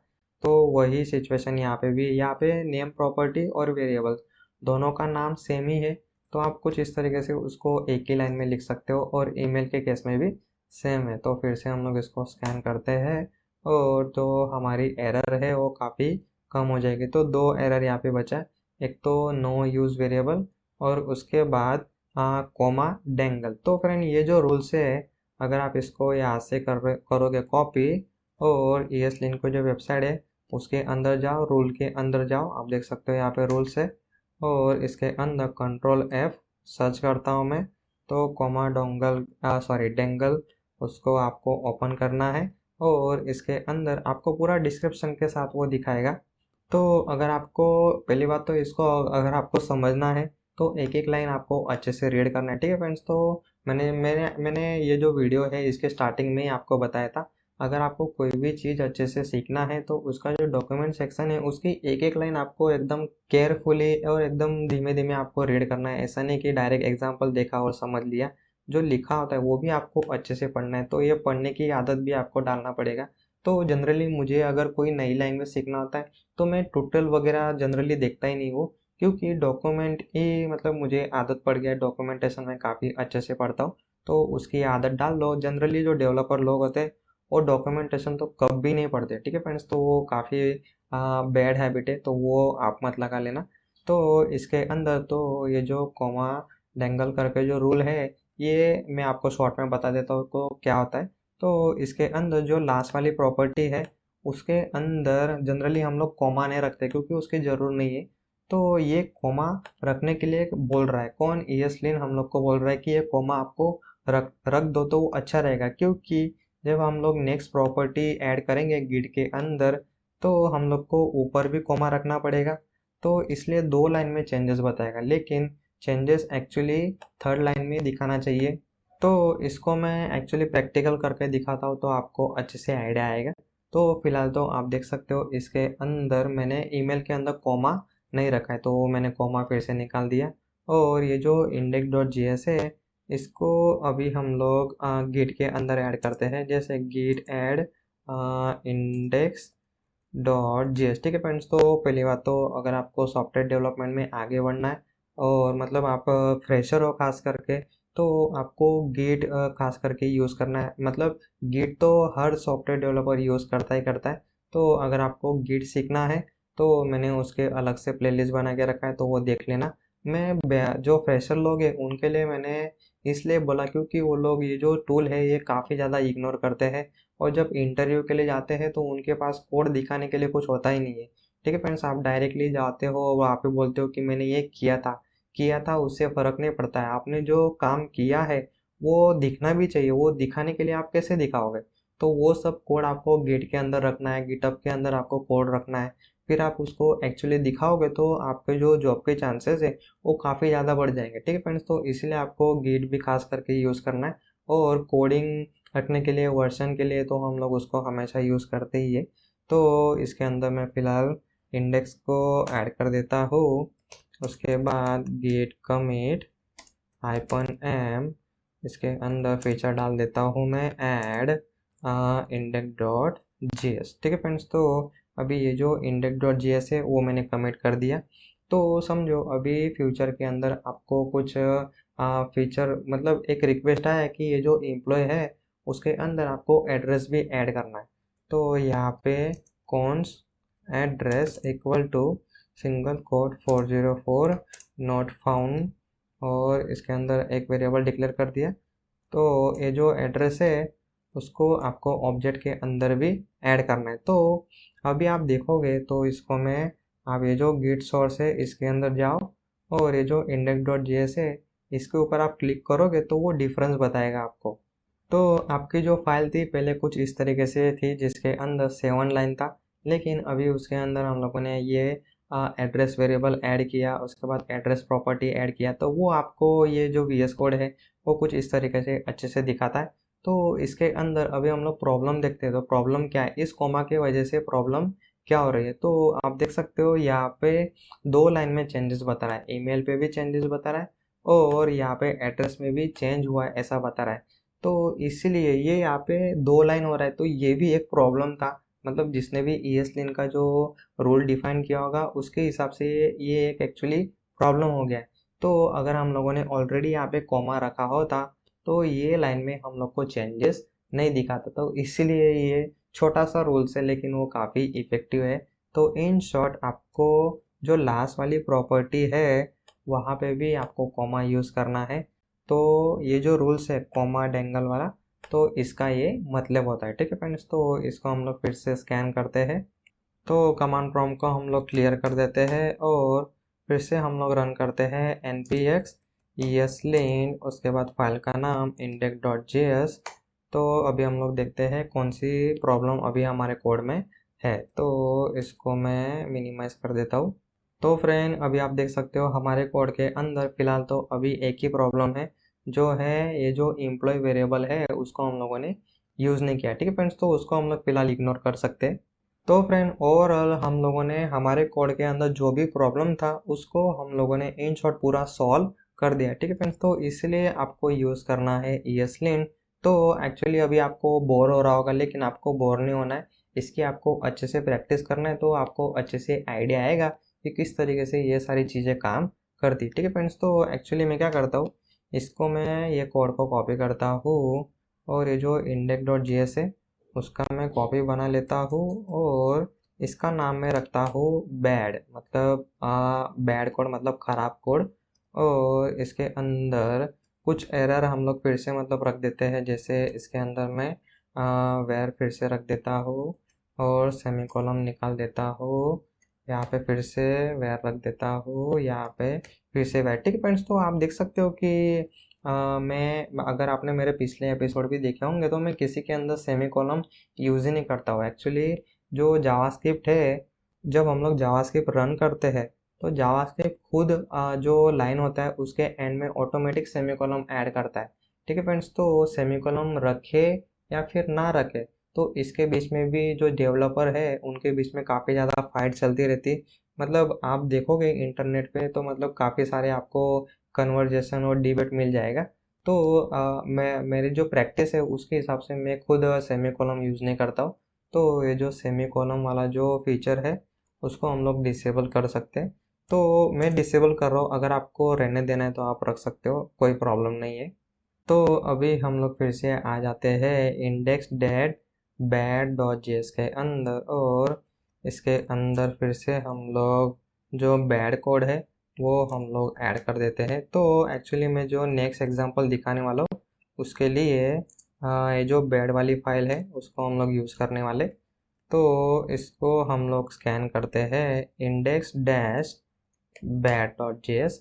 तो वही सिचुएशन यहाँ पे भी, यहाँ पे नेम प्रॉपर्टी और वेरिएबल दोनों का नाम सेम ही है। तो आप कुछ इस तरीके से उसको एक ही लाइन में लिख सकते हो और ईमेल के केस में भी सेम है। तो फिर से हम लोग इसको स्कैन करते हैं और जो हमारी एरर है वो काफ़ी कम हो जाएगी। तो 2 एरर यहाँ पे बचा है, एक तो नो यूज़ वेरिएबल और उसके बाद कोमा डेंगल। तो फ्रेंड ये जो रूल्स है, अगर आप इसको यहाँ से करोगे कॉपी और ESLint को जो वेबसाइट है उसके अंदर जाओ, रूल के अंदर जाओ, आप देख सकते हो यहाँ पे रूल्स है और इसके अंदर Ctrl+F सर्च करता हूँ मैं, तो कोमा डोंगल सॉरी डेंगल उसको आपको ओपन करना है और इसके अंदर आपको पूरा डिस्क्रिप्शन के साथ वो दिखाएगा। तो अगर आपको पहली बात तो इसको अगर आपको समझना है तो एक एक लाइन आपको अच्छे से रीड करना है। ठीक है फ्रेंड्स, तो मैंने ये जो वीडियो है इसके स्टार्टिंग में ही आपको बताया था, अगर आपको कोई भी चीज़ अच्छे से सीखना है तो उसका जो डॉक्यूमेंट सेक्शन है उसकी एक एक लाइन आपको एकदम केयरफुली और एकदम धीमे धीमे आपको रीड करना है। ऐसा नहीं कि डायरेक्ट एग्जांपल देखा और समझ लिया, जो लिखा होता है वो भी आपको अच्छे से पढ़ना है। तो ये पढ़ने की आदत भी आपको डालना पड़ेगा। तो जनरली मुझे अगर कोई नई लैंग्वेज सीखना होता है तो मैं ट्यूटोरियल वगैरह जनरली देखता ही नहीं हूँ, क्योंकि डॉक्यूमेंट ही मतलब मुझे आदत पड़ गया है, डॉक्यूमेंटेशन में काफ़ी अच्छे से पढ़ता हूँ। तो उसकी आदत डाल लो। जनरली जो डेवलपर लोग होते हैं वो डॉक्यूमेंटेशन तो कभी नहीं पढ़ते। ठीक है फ्रेंड्स, तो वो काफ़ी बैड हैबिट है, तो वो आप मत लगा लेना। तो इसके अंदर तो ये जो कॉमा डेंगल करके जो रूल है ये मैं आपको शॉर्ट में बता देता हूँ तो क्या होता है। तो इसके अंदर जो लास्ट वाली प्रॉपर्टी है उसके अंदर जनरली हम लोग कॉमा नहीं रखते क्योंकि उसकी ज़रूरत नहीं है। तो ये कॉमा रखने के लिए बोल रहा है कौन? ESLint हम लोग को बोल रहा है कि ये कॉमा आपको रख रख दो तो वो अच्छा रहेगा, क्योंकि जब हम लोग नेक्स्ट प्रॉपर्टी ऐड करेंगे गिड के अंदर तो हम लोग को ऊपर भी कॉमा रखना पड़ेगा। तो इसलिए 2 लाइन में चेंजेस बताएगा, लेकिन चेंजेस एक्चुअली थर्ड लाइन में दिखाना चाहिए। तो इसको मैं एक्चुअली प्रैक्टिकल करके दिखाता हूँ तो आपको अच्छे से आइडिया आएगा। तो फिलहाल तो आप देख सकते हो इसके अंदर मैंने ईमेल के अंदर कॉमा नहीं रखा है, तो वो मैंने कॉमा फिर से निकाल दिया और ये जो index.js है इसको अभी हम लोग गिट के अंदर ऐड करते हैं, जैसे git add index.js। ठीक है फ्रेंड्स, तो पहली बात तो अगर आपको सॉफ्टवेयर डेवलपमेंट में आगे बढ़ना है और मतलब आप फ्रेशर हो खास करके, तो आपको गिट खास करके यूज़ करना है। मतलब गिट तो हर सॉफ्टवेयर डेवलपर यूज़ करता ही करता है। तो अगर आपको गिट सीखना है तो मैंने उसके अलग से प्लेलिस्ट बना के रखा है, तो वो देख लेना। जो फ्रेशर लोग हैं उनके लिए मैंने इसलिए बोला क्योंकि वो लोग ये जो टूल है ये काफ़ी ज़्यादा इग्नोर करते हैं, और जब इंटरव्यू के लिए जाते हैं तो उनके पास कोड दिखाने के लिए कुछ होता ही नहीं है। ठीक है फ्रेंड्स, आप डायरेक्टली जाते हो और वहाँ पे बोलते हो कि मैंने ये किया था, उससे फ़र्क नहीं पड़ता है। आपने जो काम किया है वो दिखना भी चाहिए, वो दिखाने के लिए आप कैसे दिखाओगे? तो वो सब कोड आपको गिट के अंदर रखना है, गिटहब के अंदर आपको कोड रखना है। फिर आप उसको एक्चुअली दिखाओगे तो आपके जो जॉब के चांसेस है वो काफ़ी ज़्यादा बढ़ जाएंगे। ठीक है फ्रेंड्स, तो इसलिए आपको गिट भी खास करके यूज़ करना है। और कोडिंग रखने के लिए, वर्जन के लिए तो हम लोग उसको हमेशा यूज़ करते ही है। तो इसके अंदर मैं फ़िलहाल इंडेक्स को ऐड कर देता हूँ। उसके बाद git commit -m, इसके अंदर फीचर डाल देता हूँ मैं ऐड index.js। ठीक है फ्रेंड्स, तो अभी ये जो index.js है वो मैंने कमिट कर दिया। तो समझो अभी फ्यूचर के अंदर आपको कुछ फीचर, मतलब एक रिक्वेस्ट आया है कि ये जो एम्प्लॉय है उसके अंदर आपको एड्रेस भी ऐड करना है। तो यहाँ पे const address equal to single quote 404 not found, और इसके अंदर एक वेरिएबल डिक्लेयर कर दिया। तो ये जो एड्रेस है उसको आपको ऑब्जेक्ट के अंदर भी ऐड करना है। तो अभी आप देखोगे तो इसको मैं, आप ये जो गिट सोर्स है इसके अंदर जाओ और ये जो index.js है इसके ऊपर आप क्लिक करोगे तो वो डिफरेंस बताएगा आपको। तो आपकी जो फाइल थी पहले कुछ इस तरीके से थी जिसके अंदर 7 लाइन था, लेकिन अभी उसके अंदर हम लोगों ने ये एड्रेस वेरिएबल ऐड किया, उसके बाद एड्रेस प्रॉपर्टी ऐड किया, तो वो आपको ये जो VS कोड है वो कुछ इस तरीके से अच्छे से दिखाता है। तो इसके अंदर अभी हम लोग प्रॉब्लम देखते हैं। तो प्रॉब्लम क्या है, इस कॉमा की वजह से प्रॉब्लम क्या हो रही है। तो आप देख सकते हो यहाँ पे 2 लाइन में चेंजेस बता रहा है, ईमेल पे भी चेंजेस बता रहा है और यहाँ पे एड्रेस में भी चेंज हुआ है ऐसा बता रहा है। तो इसीलिए ये यहाँ पे 2 लाइन हो रहा है, तो ये भी एक प्रॉब्लम था। मतलब जिसने भी ESLint का जो रूल डिफाइन किया होगा उसके हिसाब से ये एक एक्चुअली प्रॉब्लम हो गया है। तो अगर हम लोगों ने ऑलरेडी यहाँ पे कॉमा रखा होता तो ये लाइन में हम लोग को चेंजेस नहीं दिखाता। तो इसीलिए ये छोटा सा रूल्स है लेकिन वो काफ़ी इफेक्टिव है। तो इन शॉर्ट आपको जो लास्ट वाली प्रॉपर्टी है वहाँ पे भी आपको कॉमा यूज़ करना है। तो ये जो रूल्स है कॉमा डेंगल वाला, तो इसका ये मतलब होता है। ठीक है फ्रेंड्स, तो इसको हम लोग फिर से स्कैन करते हैं। तो कमांड प्रॉम्प्ट को हम लोग क्लियर कर देते हैं और फिर से हम लोग रन करते हैं npx ESLint, उसके बाद फाइल का नाम index.js। तो अभी हम लोग देखते हैं कौन सी प्रॉब्लम अभी हमारे कोड में है। तो इसको मैं मिनिमाइज कर देता हूँ। तो फ्रेंड अभी आप देख सकते हो हमारे कोड के अंदर फिलहाल तो अभी एक ही प्रॉब्लम है, जो है ये जो एम्प्लॉय वेरिएबल है उसको हम लोगों ने यूज़ नहीं किया। ठीक है फ्रेंड्स, तो उसको हम लोग फिलहाल इग्नोर कर सकते हैं। तो फ्रेंड ओवरऑल हम लोगों ने हमारे कोड के अंदर जो भी प्रॉब्लम था उसको हम लोगों ने इन शॉर्ट पूरा सॉल्व कर दिया। ठीक है फ्रेंड्स, तो इसलिए आपको यूज़ करना है ESLint। तो एक्चुअली अभी आपको बोर हो रहा होगा लेकिन आपको बोर नहीं होना है, इसकी आपको अच्छे से प्रैक्टिस करना है तो आपको अच्छे से आइडिया आएगा कि किस तरीके से ये सारी चीज़ें काम करती। ठीक है फ्रेंड्स, तो एक्चुअली मैं क्या करता हूँ, इसको मैं ये कोड को कॉपी करता हूँ और ये जो index.js है उसका मैं कॉपी बना लेता हूँ और इसका नाम मैं रखता हूँ बैड, मतलब बैड कोड मतलब ख़राब कोड। और इसके अंदर कुछ एरर हम लोग फिर से मतलब रख देते हैं, जैसे इसके अंदर मैं वेर फिर से रख देता हूँ और सेमीकोलन निकाल देता हूँ। यहाँ पे फिर से वेर रख देता हूँ, यहाँ पे फिर से वेर। ठीक है फ्रेंड्स, तो आप देख सकते हो कि मैं, अगर आपने मेरे पिछले एपिसोड भी देखे होंगे तो मैं किसी के अंदर सेमीकोलन यूज़ ही नहीं करता हूँ। एक्चुअली जो जावास्क्रिप्ट है, जब हम लोग जावास्क्रिप्ट रन करते हैं तो जावास्क्रिप्ट खुद जो लाइन होता है उसके एंड में ऑटोमेटिक सेमीकोलन ऐड करता है। ठीक है फ्रेंड्स, तो सेमीकोलन रखे या फिर ना रखे तो इसके बीच में भी जो डेवलपर है उनके बीच में काफ़ी ज़्यादा फाइट चलती रहती। मतलब आप देखोगे इंटरनेट पे तो मतलब काफ़ी सारे आपको कन्वर्जेशन और डिबेट मिल जाएगा। तो मेरी जो प्रैक्टिस है उसके हिसाब से मैं खुद सेमी कॉलम यूज़ नहीं करता हूँ। तो ये जो सेमी कॉलम वाला जो फीचर है उसको हम लोग डिसेबल कर सकते हैं। तो मैं डिसेबल कर रहा हूँ, अगर आपको रहने देना है तो आप रख सकते हो, कोई प्रॉब्लम नहीं है। तो अभी हम लोग फिर से आ जाते हैं index that bad dot JS के अंदर, और इसके अंदर फिर से हम लोग जो बैड कोड है वो हम लोग ऐड कर देते हैं। तो एक्चुअली मैं जो नेक्स्ट एग्जांपल दिखाने वाला हूँ उसके लिए ये जो बैड वाली फाइल है उसको हम लोग यूज़ करने वाले। तो इसको हम लोग स्कैन करते हैं index dash bad dot JS.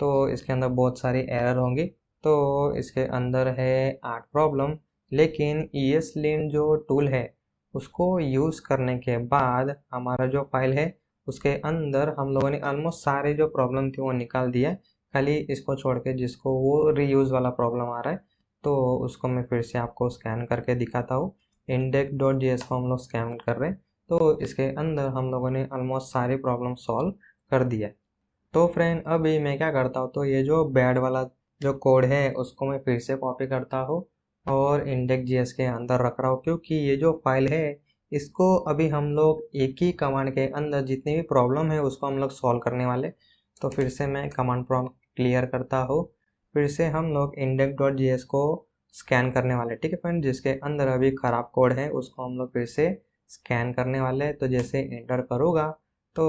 तो इसके अंदर बहुत सारी एरर होंगी। तो इसके अंदर है 8 प्रॉब्लम, लेकिन ESLint जो टूल है उसको यूज़ करने के बाद हमारा जो फाइल है उसके अंदर हम लोगों ने ऑलमोस्ट सारे जो प्रॉब्लम थी वो निकाल दिया, खाली इसको छोड़ के जिसको वो रीयूज़ वाला प्रॉब्लम आ रहा है। तो उसको मैं फिर से आपको स्कैन करके दिखाता हूँ। इंडेक्स डॉट जेएस को हम लोग स्कैन कर रहे हैं, तो इसके अंदर हम लोगों ने ऑलमोस्ट सारी प्रॉब्लम सॉल्व कर दिया। तो फ्रेंड अभी मैं क्या करता हूँ, तो ये जो बैड वाला जो कोड है उसको मैं फिर से कॉपी करता हूँ और इंडेक्स जेएस के अंदर रख रहा हूँ, क्योंकि ये जो फाइल है इसको अभी हम लोग एक ही कमांड के अंदर जितनी भी प्रॉब्लम है उसको हम लोग सॉल्व करने वाले। तो फिर से मैं कमांड प्रॉम्प्ट क्लियर करता हूँ, फिर से हम लोग इंडेक्स डॉट जेएस को स्कैन करने वाले। ठीक है फ्रेंड, जिसके अंदर अभी ख़राब कोड है उसको हम लोग फिर से स्कैन करने वाले हैं। तो जैसे एंटर करूँगा तो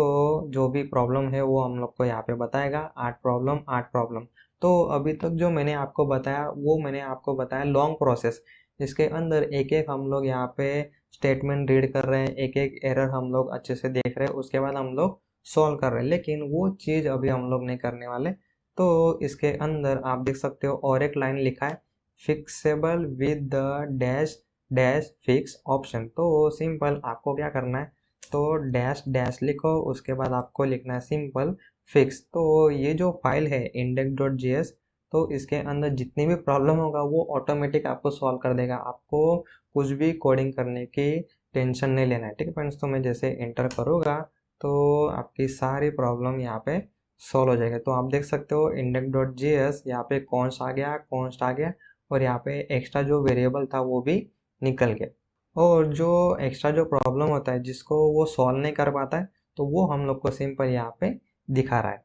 जो भी प्रॉब्लम है वो हम लोग को यहाँ पे बताएगा, 8 प्रॉब्लम। तो अभी तक जो मैंने आपको बताया वो मैंने आपको बताया लॉन्ग प्रोसेस, जिसके अंदर एक एक हम लोग यहाँ पे स्टेटमेंट रीड कर रहे हैं, एक एक एरर हम लोग अच्छे से देख रहे हैं, उसके बाद हम लोग सॉल्व कर रहे हैं। लेकिन वो चीज़ अभी हम लोग नहीं करने वाले। तो इसके अंदर आप देख सकते हो और एक लाइन लिखा है, fixable with the dash dash fix option. तो सिंपल आपको क्या करना है, तो डैश डैश लिखो, उसके बाद आपको लिखना है सिंपल फिक्स। तो ये जो फाइल है इंडेक्स डॉट जेएस, तो इसके अंदर जितनी भी प्रॉब्लम होगा वो ऑटोमेटिक आपको सॉल्व कर देगा, आपको कुछ भी कोडिंग करने की टेंशन नहीं लेना है। ठीक है फ्रेंड्स, तो मैं जैसे एंटर करूँगा तो आपकी सारी प्रॉब्लम यहाँ पे सॉल्व हो जाएगा। तो आप देख सकते हो इंडेक्स डॉट जेएस यहाँ पे कॉन्स्ट आ गया, कॉन्स्ट आ गया, और यहाँ पे एक्स्ट्रा जो वेरिएबल था वो भी निकल गया। और जो एक्स्ट्रा जो प्रॉब्लम होता है जिसको वो सॉल्व नहीं कर पाता है, तो वो हम लोग को सिंपल यहाँ पे दिखा रहा है।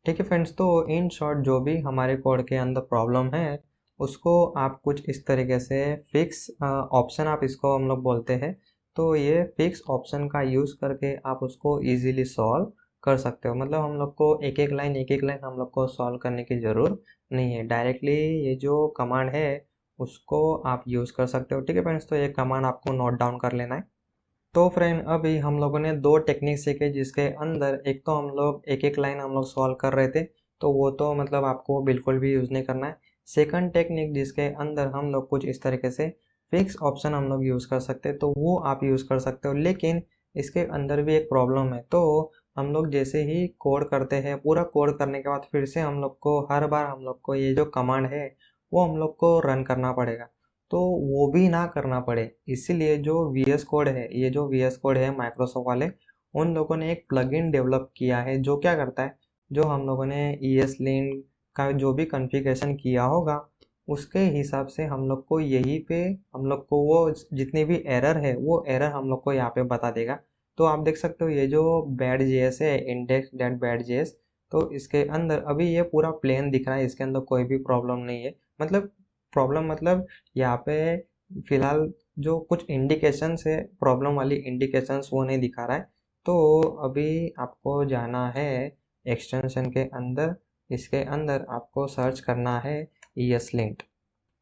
ठीक है फ्रेंड्स, तो इन शॉर्ट जो भी हमारे कोड के अंदर प्रॉब्लम है उसको आप कुछ इस तरीके से फिक्स ऑप्शन आप इसको हम लोग बोलते हैं। तो ये फिक्स ऑप्शन का यूज़ करके आप उसको इजीली सॉल्व कर सकते हो। मतलब हम लोग को एक एक लाइन हम लोग को सॉल्व करने की ज़रूरत नहीं है, डायरेक्टली ये जो कमांड है उसको आप यूज़ कर सकते हो। ठीक है फ्रेंड्स, तो ये कमांड आपको नोट डाउन कर लेना है। तो फ्रेंड अभी हम लोगों ने दो टेक्निक सीखे, जिसके अंदर एक तो हम लोग एक एक लाइन हम लोग सॉल्व कर रहे थे, तो वो तो मतलब आपको बिल्कुल भी यूज़ नहीं करना है। सेकंड टेक्निक जिसके अंदर हम लोग कुछ इस तरीके से फिक्स ऑप्शन हम लोग यूज़ कर सकते हैं, तो वो आप यूज़ कर सकते हो। लेकिन इसके अंदर भी एक प्रॉब्लम है। तो हम लोग जैसे ही कोड करते हैं, पूरा कोड करने के बाद फिर से हम लोग को हर बार हम लोग को ये जो कमांड है वो हम लोग को रन करना पड़ेगा। तो वो भी ना करना पड़े, इसीलिए जो VS कोड है, ये जो VS कोड है माइक्रोसॉफ्ट वाले, उन लोगों ने एक प्लगइन डेवलप किया है जो क्या करता है, जो हम लोगों ने ESLint का जो भी कॉन्फ़िगरेशन किया होगा उसके हिसाब से हम लोग को यहीं पे हम लोग को वो जितनी भी एरर है वो एरर हम लोग को यहाँ पे बता देगा। तो आप देख सकते हो ये जो बैड जेएस है, इंडेक्स डैट बैड जेएस, तो इसके अंदर अभी ये पूरा प्लेन दिख रहा है, इसके अंदर कोई भी प्रॉब्लम नहीं है। मतलब प्रॉब्लम मतलब यहाँ पे फिलहाल जो कुछ इंडिकेशंस है, प्रॉब्लम वाली इंडिकेशंस वो नहीं दिखा रहा है। तो अभी आपको जाना है एक्सटेंशन के अंदर, इसके अंदर आपको सर्च करना है ESLint।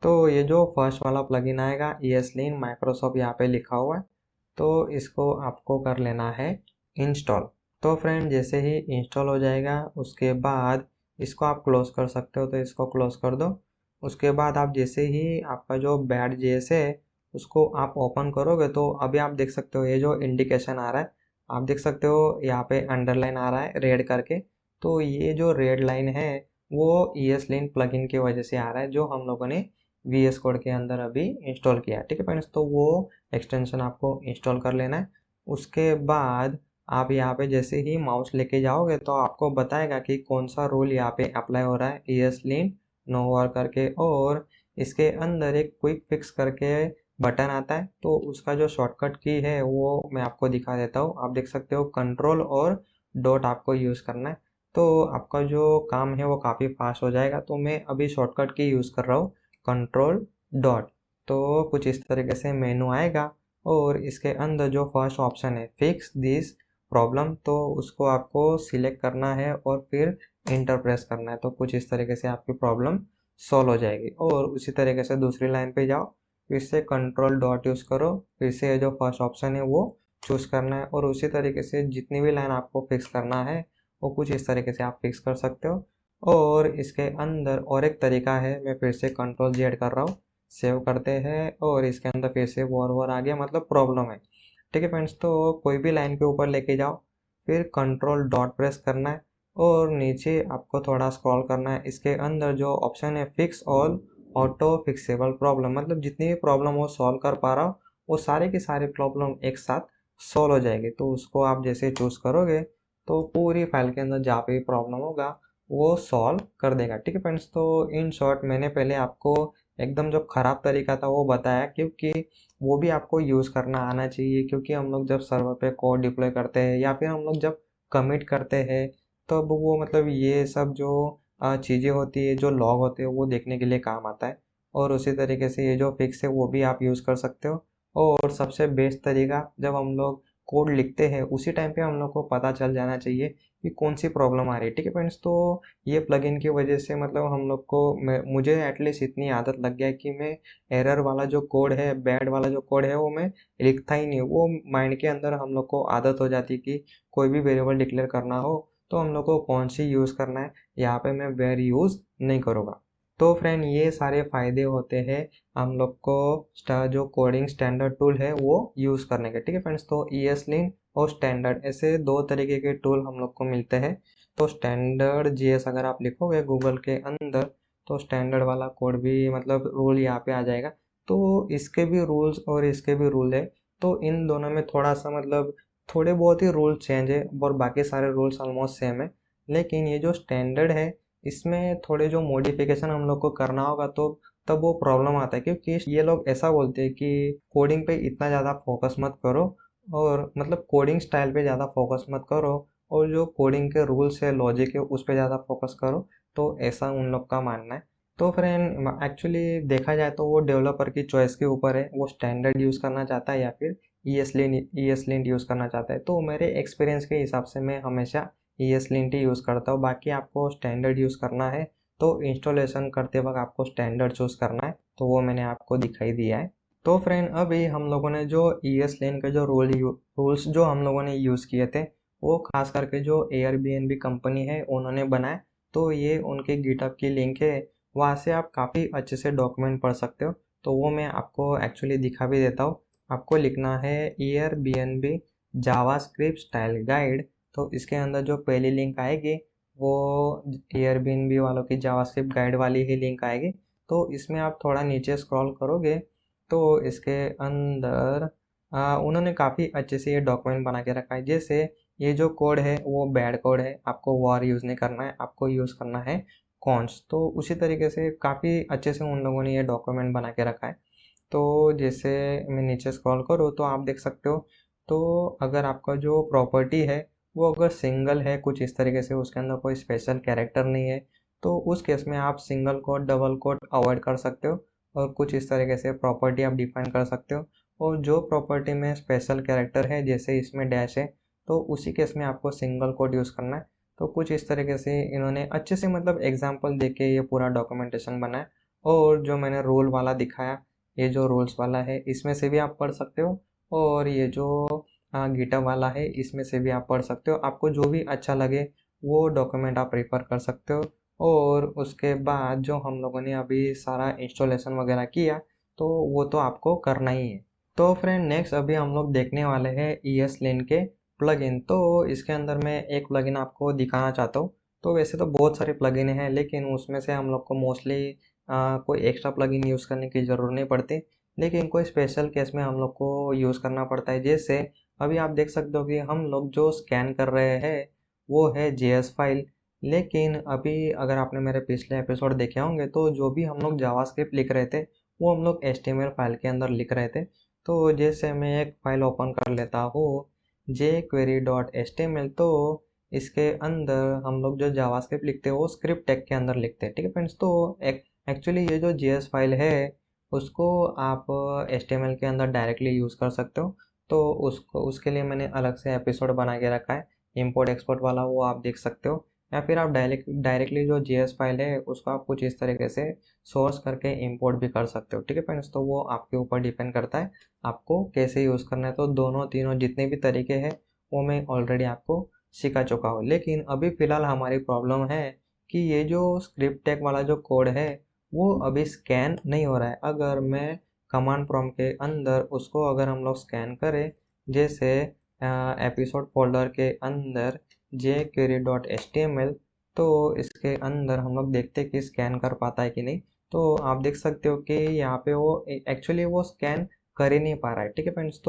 तो ये जो फर्स्ट वाला प्लगइन आएगा ESLint माइक्रोसॉफ्ट यहाँ पे लिखा हुआ है, तो इसको आपको कर लेना है इंस्टॉल। तो फ्रेंड जैसे ही इंस्टॉल हो जाएगा उसके बाद इसको आप क्लोज कर सकते हो, तो इसको क्लोज कर दो। उसके बाद आप जैसे ही आपका जो बैड जेएस है उसको आप ओपन करोगे तो अभी आप देख सकते हो ये जो इंडिकेशन आ रहा है, आप देख सकते हो यहाँ पे अंडरलाइन आ रहा है रेड करके। तो ये जो रेड लाइन है वो ESLint प्लगइन की वजह से आ रहा है, जो हम लोगों ने VS कोड के अंदर अभी इंस्टॉल किया। ठीक है फ्रेंड्स, तो वो एक्सटेंशन आपको इंस्टॉल कर लेना है। उसके बाद आप यहाँ पे जैसे ही माउस लेके जाओगे तो आपको बताएगा कि कौन सा रूल यहाँ पे अप्लाई हो रहा है, ESLint नो वर्क करके। और इसके अंदर एक क्विक फिक्स करके बटन आता है, तो उसका जो शॉर्टकट की है वो मैं आपको दिखा देता हूँ। आप देख सकते हो कंट्रोल और डॉट आपको यूज़ करना है, तो आपका जो काम है वो काफ़ी फास्ट हो जाएगा। तो मैं अभी शॉर्टकट की यूज़ कर रहा हूँ, कंट्रोल डॉट। तो कुछ इस तरीके से मेनू आएगा और इसके अंदर जो फर्स्ट ऑप्शन है फिक्स दिस प्रॉब्लम, तो उसको आपको सिलेक्ट करना है और फिर इंटर प्रेस करना है। तो कुछ इस तरीके से आपकी प्रॉब्लम सॉल्व हो जाएगी। और उसी तरीके से दूसरी लाइन पे जाओ, फिर से कंट्रोल डॉट यूज़ करो, फिर से जो फर्स्ट ऑप्शन है वो चूज़ करना है और उसी तरीके से जितनी भी लाइन आपको फिक्स करना है वो कुछ इस तरीके से आप फिक्स कर सकते हो। और इसके अंदर और एक तरीका है, मैं फिर से कंट्रोल Z कर रहा हूँ, सेव करते हैं और इसके अंदर फिर से वॉर आ गया, मतलब प्रॉब्लम है। ठीक है फ्रेंड्स, तो कोई भी लाइन के ऊपर लेके जाओ, फिर कंट्रोल डॉट प्रेस करना है और नीचे आपको थोड़ा स्क्रॉल करना है। इसके अंदर जो ऑप्शन है fix all auto fixable problem, मतलब जितनी भी प्रॉब्लम वो सॉल्व कर पा रहा हो वो सारे की सारी प्रॉब्लम एक साथ सॉल्व हो जाएगी। तो उसको आप जैसे चूज़ करोगे तो पूरी फाइल के अंदर जहाँ पे भी प्रॉब्लम होगा वो सॉल्व कर देगा। ठीक है फ्रेंड्स, तो इन शॉर्ट मैंने पहले आपको एकदम जो ख़राब तरीका था वो बताया, क्योंकि वो भी आपको यूज़ करना आना चाहिए। क्योंकि हम लोग जब सर्वर पे कोड डिप्लॉय करते हैं या फिर हम लोग जब कमिट करते हैं तब वो मतलब ये सब जो चीज़ें होती है, जो लॉग होते हैं वो देखने के लिए काम आता है। और उसी तरीके से ये जो फिक्स है वो भी आप यूज़ कर सकते हो। और सबसे बेस्ट तरीका, जब हम लोग कोड लिखते हैं उसी टाइम पे हम लोग को पता चल जाना चाहिए कि कौन सी प्रॉब्लम आ रही है। ठीक है फ्रेंड्स, तो ये प्लगइन की वजह से मतलब हम लोग को मुझे एटलीस्ट इतनी आदत लग गया है कि मैं एरर वाला जो कोड है, बैड वाला जो कोड है वो मैं लिखता ही नहीं हूँ। वो माइंड के अंदर हम लोग को आदत हो जाती है कि कोई भी वेरिएबल डिक्लेयर करना हो तो हम लोग को कौन सी यूज़ करना है, यहाँ पे मैं वेर यूज़ नहीं करूँगा। तो फ्रेंड ये सारे फायदे होते हैं हम लोग को जो कोडिंग स्टैंडर्ड टूल है वो यूज़ करने के। ठीक है फ्रेंड्स, तो ESLint और स्टैंडर्ड ऐसे दो तरीके के टूल हम लोग को मिलते हैं। तो स्टैंडर्ड JS अगर आप लिखोगे गूगल के अंदर तो स्टैंडर्ड वाला कोड भी मतलब रूल यहाँ पे आ जाएगा। तो इसके भी रूल्स और इसके भी रूल है, तो इन दोनों में थोड़ा सा मतलब थोड़े बहुत ही रूल चेंज है और बाकी सारे रूल्स ऑलमोस्ट सेम है। लेकिन ये जो स्टैंडर्ड है इसमें थोड़े जो मॉडिफिकेशन हम लोग को करना होगा तो तब वो प्रॉब्लम आता है। क्योंकि ये लोग ऐसा बोलते हैं कि कोडिंग पे इतना ज़्यादा फोकस मत करो, और मतलब कोडिंग स्टाइल पे ज़्यादा फोकस मत करो, और जो कोडिंग के रूल्स है, लॉजिक है, उस पे ज़्यादा फोकस करो। तो ऐसा उन लोग का मानना है। तो फ्रेंड एक्चुअली देखा जाए तो वो डेवलपर की चॉइस के ऊपर है, वो स्टैंडर्ड यूज़ करना चाहता है या फिर ESLint यूज़ करना चाहता है। तो मेरे एक्सपीरियंस के हिसाब से मैं हमेशा ESLint ही यूज़ करता हूँ। बाकी आपको स्टैंडर्ड यूज़ करना है तो इंस्टॉलेशन करते वक्त आपको स्टैंडर्ड चूज़ करना है, तो वो मैंने आपको दिखाई दिया है। तो फ्रेंड अभी हम लोगों ने जो ESLint के जो रूल्स जो हम लोगों ने यूज़ किए थे वो खास करके जो Airbnb कंपनी है उन्होंने बनाए। तो ये उनके गिटहब की लिंक है, वहाँ से आप काफ़ी अच्छे से डॉक्यूमेंट पढ़ सकते हो। तो वो मैं आपको एक्चुअली दिखा भी देता हूँ। आपको लिखना है Airbnb जावास्क्रिप्ट स्टाइल गाइड। तो इसके अंदर जो पहली लिंक आएगी वो Airbnb वालों की जावास्क्रिप्ट गाइड वाली ही लिंक आएगी। तो इसमें आप थोड़ा नीचे स्क्रॉल करोगे तो इसके अंदर उन्होंने काफ़ी अच्छे से ये डॉक्यूमेंट बना के रखा है। जैसे ये जो कोड है वो बैड कोड है, आपको वॉर यूज़ नहीं करना है, आपको यूज़ करना है कॉन्स। तो उसी तरीके से काफ़ी अच्छे से उन लोगों ने ये डॉक्यूमेंट बना के रखा है। तो जैसे मैं नीचे स्क्रॉल करूँ तो आप देख सकते हो, तो अगर आपका जो प्रॉपर्टी है वो अगर सिंगल है कुछ इस तरीके से, उसके अंदर कोई स्पेशल कैरेक्टर नहीं है, तो उस केस में आप single quote double quote avoid कर सकते हो और कुछ इस तरीके से प्रॉपर्टी आप डिफाइन कर सकते हो। और जो प्रॉपर्टी में स्पेशल कैरेक्टर है जैसे इसमें डैश है तो उसी केस में आपको सिंगल कोट यूज़ करना है। तो कुछ इस तरीके से इन्होंने अच्छे से मतलब एग्जाम्पल दे के ये पूरा डॉक्यूमेंटेशन बनाया। और जो मैंने रोल वाला दिखाया, ये जो रूल्स वाला है इसमें से भी आप पढ़ सकते हो, और ये जो गिटहब वाला है इसमें से भी आप पढ़ सकते हो। आपको जो भी अच्छा लगे वो डॉक्यूमेंट आप रेफर कर सकते हो। और उसके बाद जो हम लोगों ने अभी सारा इंस्टॉलेशन वगैरह किया तो वो तो आपको करना ही है। तो फ्रेंड नेक्स्ट अभी हम लोग देखने वाले हैं ESLint के प्लगइन। तो इसके अंदर मैं एक प्लगइन आपको दिखाना चाहता हूँ। तो वैसे तो बहुत सारे प्लगइन हैं लेकिन उसमें से हम लोग को मोस्टली कोई एक्स्ट्रा प्लगइन यूज़ करने की ज़रूरत नहीं पड़ती, लेकिन कोई स्पेशल केस में हम लोग को यूज़ करना पड़ता है। जैसे अभी आप देख सकते हो कि हम लोग जो स्कैन कर रहे हैं वो है जेएस फाइल। लेकिन अभी अगर आपने मेरे पिछले एपिसोड देखे होंगे तो जो भी हम लोग जावास्क्रिप्ट लिख रहे थे वो हम लोग एचटीएमएल फाइल के अंदर लिख रहे थे। तो जैसे मैं एक फाइल ओपन कर लेता हूँ jQuery.html, तो इसके अंदर हम लोग जो जावास्क्रिप्ट लिखते हैं वो स्क्रिप्ट टैग के अंदर लिखते हैं। ठीक है फ्रेंड्स, तो एक्चुअली ये जो जेएस फाइल है उसको आप HTML के अंदर डायरेक्टली यूज़ कर सकते हो। तो उसके लिए मैंने अलग से एपिसोड बना के रखा है इंपोर्ट एक्सपोर्ट वाला, वो आप देख सकते हो। या फिर आप डायरेक्टली जो जेएस फाइल है उसको आप कुछ इस तरीके से सोर्स करके इंपोर्ट भी कर सकते हो। ठीक है फ्रेंड्स, तो वो आपके ऊपर डिपेंड करता है आपको कैसे यूज़ करना है। तो दोनों तीनों जितने भी तरीके हैं वो मैं ऑलरेडी आपको सिखा चुका हूँ। लेकिन अभी फ़िलहाल हमारी प्रॉब्लम है कि ये जो स्क्रिप्ट टैग वाला जो कोड है वो अभी स्कैन नहीं हो रहा है। अगर मैं कमांड प्रॉम्प्ट के अंदर उसको अगर हम लोग स्कैन करें, जैसे एपिसोड फोल्डर के अंदर jQuery.html, तो इसके अंदर हम लोग देखते हैं कि स्कैन कर पाता है कि नहीं। तो आप देख सकते हो कि यहाँ पे वो एक्चुअली वो स्कैन कर ही नहीं पा रहा है। ठीक है फ्रेंड्स,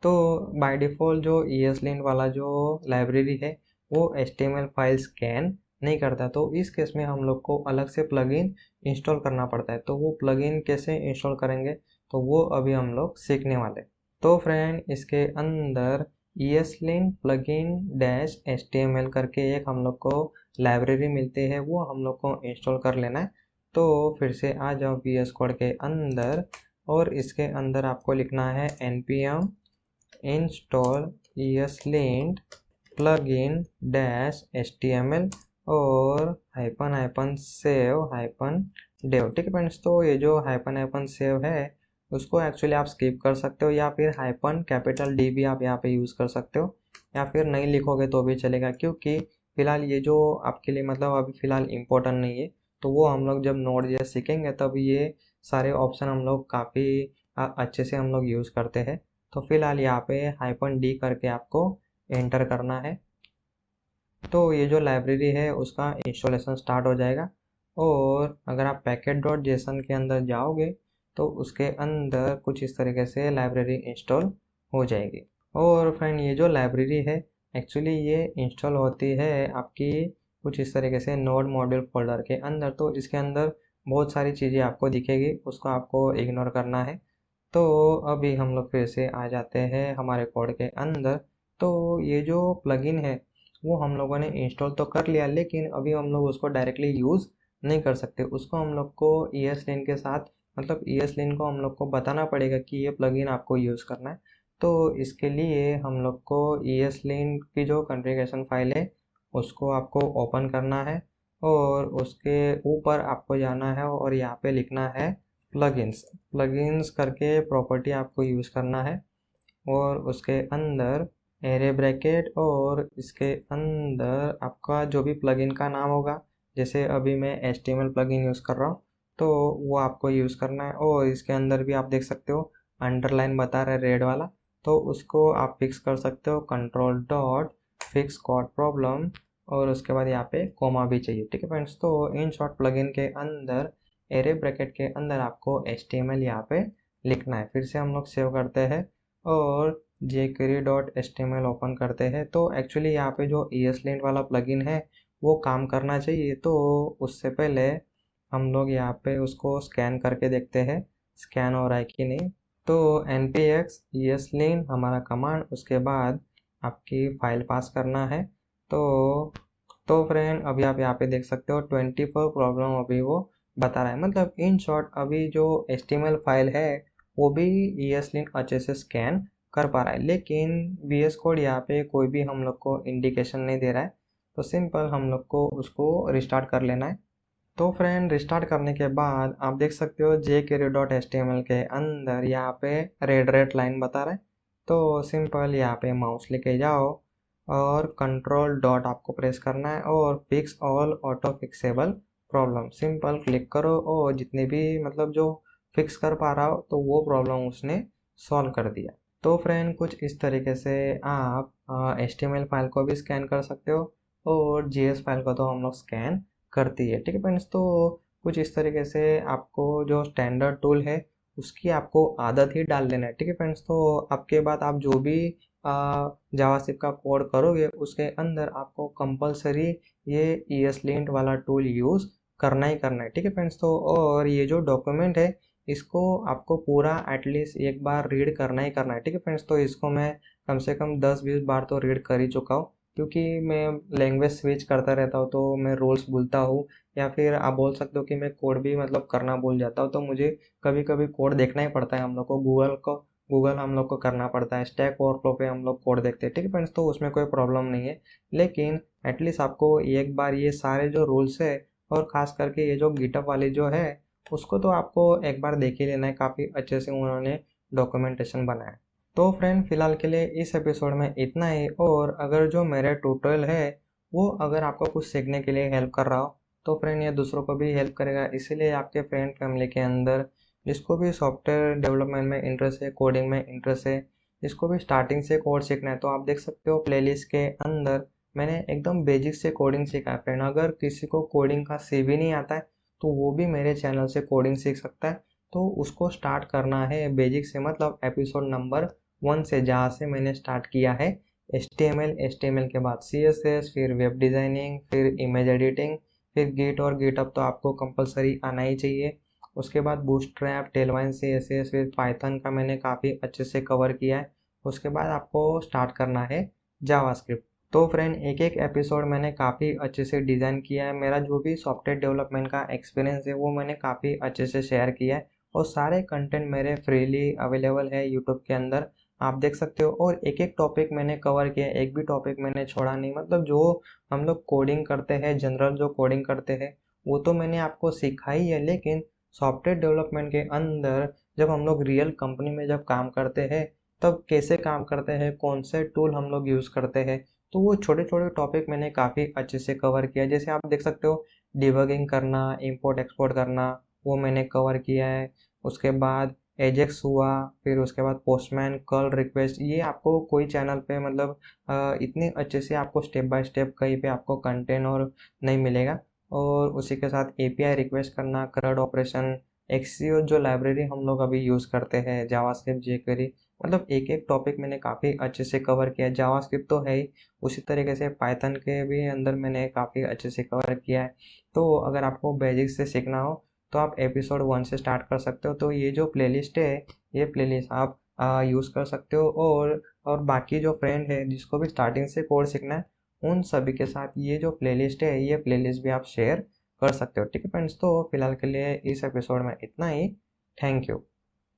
तो बाय डिफ़ॉल्ट जो ESLint वाला जो लाइब्रेरी है वो HTML फाइल स्कैन नहीं करता। तो इस केस में हम लोग को अलग से प्लगइन इंस्टॉल करना पड़ता है। तो वो प्लगइन कैसे इंस्टॉल करेंगे तो वो अभी हम लोग सीखने वाले। तो फ्रेंड, इसके अंदर ESLint plugin -html करके एक हम लोग को लाइब्रेरी मिलती है, वो हम लोग को इंस्टॉल कर लेना है। तो फिर से आ जाओ VS कोड के अंदर और इसके अंदर आपको लिखना है npm install ESLint plugin -html और -save-dev। ठीक है फ्रेंड्स, तो ये जो -save है उसको एक्चुअली आप स्किप कर सकते हो, या फिर -D भी आप यहाँ पे यूज़ कर सकते हो, या फिर नहीं लिखोगे तो भी चलेगा, क्योंकि फ़िलहाल ये जो आपके लिए मतलब अभी फ़िलहाल इम्पोर्टेंट नहीं है। तो वो हम लोग जब Node.js सीखेंगे तब ये सारे ऑप्शन हम लोग काफ़ी अच्छे से हम लोग यूज़ करते हैं। तो फिलहाल यहाँ पे -D करके आपको एंटर करना है। तो ये जो लाइब्रेरी है उसका इंस्टॉलेशन स्टार्ट हो जाएगा। और अगर आप package.json के अंदर जाओगे तो उसके अंदर कुछ इस तरीके से लाइब्रेरी इंस्टॉल हो जाएगी। और फ्रेंड, ये जो लाइब्रेरी है एक्चुअली ये इंस्टॉल होती है आपकी कुछ इस तरीके से नोड मॉड्यूल फोल्डर के अंदर। तो इसके अंदर बहुत सारी चीज़ें आपको दिखेगी, उसको आपको इग्नोर करना है। तो अभी हम लोग फिर से आ जाते हैं हमारे कोड के अंदर। तो ये जो प्लगइन है वो हम लोगों ने इंस्टॉल तो कर लिया, लेकिन अभी हम लोग उसको डायरेक्टली यूज़ नहीं कर सकते। उसको हम लोग को ESLint के साथ मतलब ESLint को हम लोग को बताना पड़ेगा कि ये प्लगइन आपको यूज़ करना है। तो इसके लिए हम लोग को ESLint की जो कॉन्फ़िगरेशन फाइल है उसको आपको ओपन करना है और उसके ऊपर आपको जाना है और यहाँ पे लिखना है प्लगइन्स करके प्रॉपर्टी आपको यूज़ करना है। और उसके अंदर एरे ब्रैकेट और इसके अंदर आपका जो भी प्लगइन का नाम होगा, जैसे अभी मैं HTML प्लगइन यूज़ कर रहा हूँ तो वो आपको यूज़ करना है। और इसके अंदर भी आप देख सकते हो अंडरलाइन बता रहा है रेड वाला, तो उसको आप फिक्स कर सकते हो control.fix code problem, और उसके बाद यहाँ पे कोमा भी चाहिए। ठीक है फ्रेंड्स, तो इन शॉर्ट प्लगइन के अंदर एरे ब्रैकेट के अंदर आपको HTML यहाँ पे लिखना है। फिर से हम लोग सेव करते हैं और jQuery.html ओपन करते हैं। तो एक्चुअली यहाँ पे जो ESLint वाला प्लगइन है वो काम करना चाहिए। तो उससे पहले हम लोग यहाँ पे उसको स्कैन करके देखते हैं स्कैन हो रहा है कि नहीं। तो npx ESLint हमारा कमांड, उसके बाद आपकी फाइल पास करना है। तो फ्रेंड, अभी आप यहाँ पे देख सकते हो 24 प्रॉब्लम अभी वो बता रहा है। मतलब इन शॉर्ट अभी जो HTML फाइल है वो भी ESLint अच्छे से स्कैन कर पा रहा है, लेकिन VS कोड यहाँ पे कोई भी हम लोग को इंडिकेशन नहीं दे रहा है। तो सिंपल हम लोग को उसको रिस्टार्ट कर लेना है। तो फ्रेंड, रिस्टार्ट करने के बाद आप देख सकते हो jQuery.html के अंदर यहाँ पे रेड लाइन बता रहा है। तो सिंपल यहाँ पे माउस लेके जाओ और कंट्रोल डॉट आपको प्रेस करना है और fix all auto fixable problem simple click करो, और जितने भी मतलब जो फिक्स कर पा रहा हो तो वो प्रॉब्लम उसने सॉल्व कर दिया। तो फ्रेंड, कुछ इस तरीके से आप HTML फाइल को भी स्कैन कर सकते हो और JS फाइल को तो हम लोग स्कैन करती है। ठीक है फ्रेंड्स, तो कुछ इस तरीके से आपको जो स्टैंडर्ड टूल है उसकी आपको आदत ही डाल लेना है। ठीक है फ्रेंड्स, तो आपके बाद आप जो भी जावास्क्रिप्ट का कोड करोगे उसके अंदर आपको कंपलसरी ये ESLint वाला टूल यूज़ करना ही करना है। ठीक है फ्रेंड्स, तो और ये जो डॉक्यूमेंट है इसको आपको पूरा एटलीस्ट एक बार रीड करना ही करना है। ठीक है फ्रेंड्स, तो इसको मैं कम से कम 10-20 बार तो रीड कर ही चुका हूँ, क्योंकि मैं लैंग्वेज स्विच करता रहता हूँ तो मैं रूल्स भूलता हूँ, या फिर आप बोल सकते हो कि मैं कोड भी मतलब करना भूल जाता हूँ। तो मुझे कभी कभी कोड देखना ही पड़ता है, हम लोग को गूगल हम लोग को करना पड़ता है। स्टैक ओवरफ्लो पे हम लोग कोड देखते हैं। ठीक है फ्रेंड्स, तो उसमें कोई प्रॉब्लम नहीं है, लेकिन एटलीस्ट आपको एक बार ये सारे जो रूल्स है और ख़ास करके ये जो गिटअप वाली जो है उसको तो आपको एक बार देख ही लेना है। काफ़ी अच्छे से उन्होंने डॉक्यूमेंटेशन बनाया। तो फ्रेंड फिलहाल के लिए इस एपिसोड में इतना ही, और अगर जो मेरा ट्यूटोरियल है वो अगर आपको कुछ सीखने के लिए हेल्प कर रहा हो तो फ्रेंड ये दूसरों को भी हेल्प करेगा। इसीलिए आपके फ्रेंड फैमिली के अंदर जिसको भी सॉफ्टवेयर डेवलपमेंट में इंटरेस्ट है, कोडिंग में इंटरेस्ट है, जिसको भी स्टार्टिंग से कोड सीखना है, तो आप देख सकते हो प्लेलिस्ट के अंदर मैंने एकदम बेसिक से कोडिंग सीखा है फ्रेंड। अगर किसी को कोडिंग का सी भी नहीं आता है तो वो भी मेरे चैनल से कोडिंग सीख सकता है। तो उसको स्टार्ट करना है बेसिक से, मतलब एपिसोड नंबर 1 से, जहाँ से मैंने स्टार्ट किया है HTML के बाद CSS, फिर वेब डिज़ाइनिंग, फिर इमेज एडिटिंग, फिर गिट और गिटअप तो आपको कंपलसरी आना ही चाहिए। उसके बाद बूटस्ट्रैप, टेलवाइन CSS, फिर पाइथन का मैंने काफ़ी अच्छे से कवर किया है। उसके बाद आपको स्टार्ट करना है जावास्क्रिप्ट। तो फ्रेंड एक एक एपिसोड मैंने काफ़ी अच्छे से डिज़ाइन किया है। मेरा जो भी सॉफ्टवेयर डेवलपमेंट का एक्सपीरियंस है वो मैंने काफ़ी अच्छे से शेयर किया है, और सारे कंटेंट मेरे फ्रीली अवेलेबल है यूट्यूब के अंदर, आप देख सकते हो। और एक एक टॉपिक मैंने कवर किया, एक भी टॉपिक मैंने छोड़ा नहीं। मतलब जो हम लोग कोडिंग करते हैं, जनरल जो कोडिंग करते हैं वो तो मैंने आपको सिखाई है, लेकिन सॉफ्टवेयर डेवलपमेंट के अंदर जब हम लोग रियल कंपनी में जब काम करते हैं तब कैसे काम करते हैं, कौन से टूल हम लोग यूज़ करते हैं, तो वो छोटे छोटे टॉपिक मैंने काफ़ी अच्छे से कवर किया। जैसे आप देख सकते हो डिबगिंग करना, इंपोर्ट एक्सपोर्ट करना, वो मैंने कवर किया है। उसके बाद एजेक्स हुआ, फिर उसके बाद पोस्टमैन, कर्ल रिक्वेस्ट, ये आपको कोई चैनल पे मतलब इतने अच्छे से आपको स्टेप बाय स्टेप कहीं पे आपको कंटेंट और नहीं मिलेगा। और उसी के साथ API रिक्वेस्ट करना, CRUD ऑपरेशन, एक्सियो जो लाइब्रेरी हम लोग अभी यूज़ करते हैं, जावास्क्रिप्ट, jQuery, मतलब एक एक टॉपिक मैंने काफ़ी अच्छे से कवर किया है। जावास्क्रिप्ट तो है ही, उसी तरीके से पाइथन के भी अंदर मैंने काफ़ी अच्छे से कवर किया है। तो अगर आपको बेसिक से सीखना हो तो आप एपिसोड 1 से स्टार्ट कर सकते हो। तो ये जो प्लेलिस्ट है ये प्लेलिस्ट आप यूज़ कर सकते हो, और बाकी जो फ्रेंड है जिसको भी स्टार्टिंग से कोड सीखना है उन सभी के साथ ये जो प्लेलिस्ट है ये प्लेलिस्ट भी आप शेयर कर सकते हो। ठीक है फ्रेंड्स, तो फिलहाल के लिए इस एपिसोड में इतना ही। Thank you.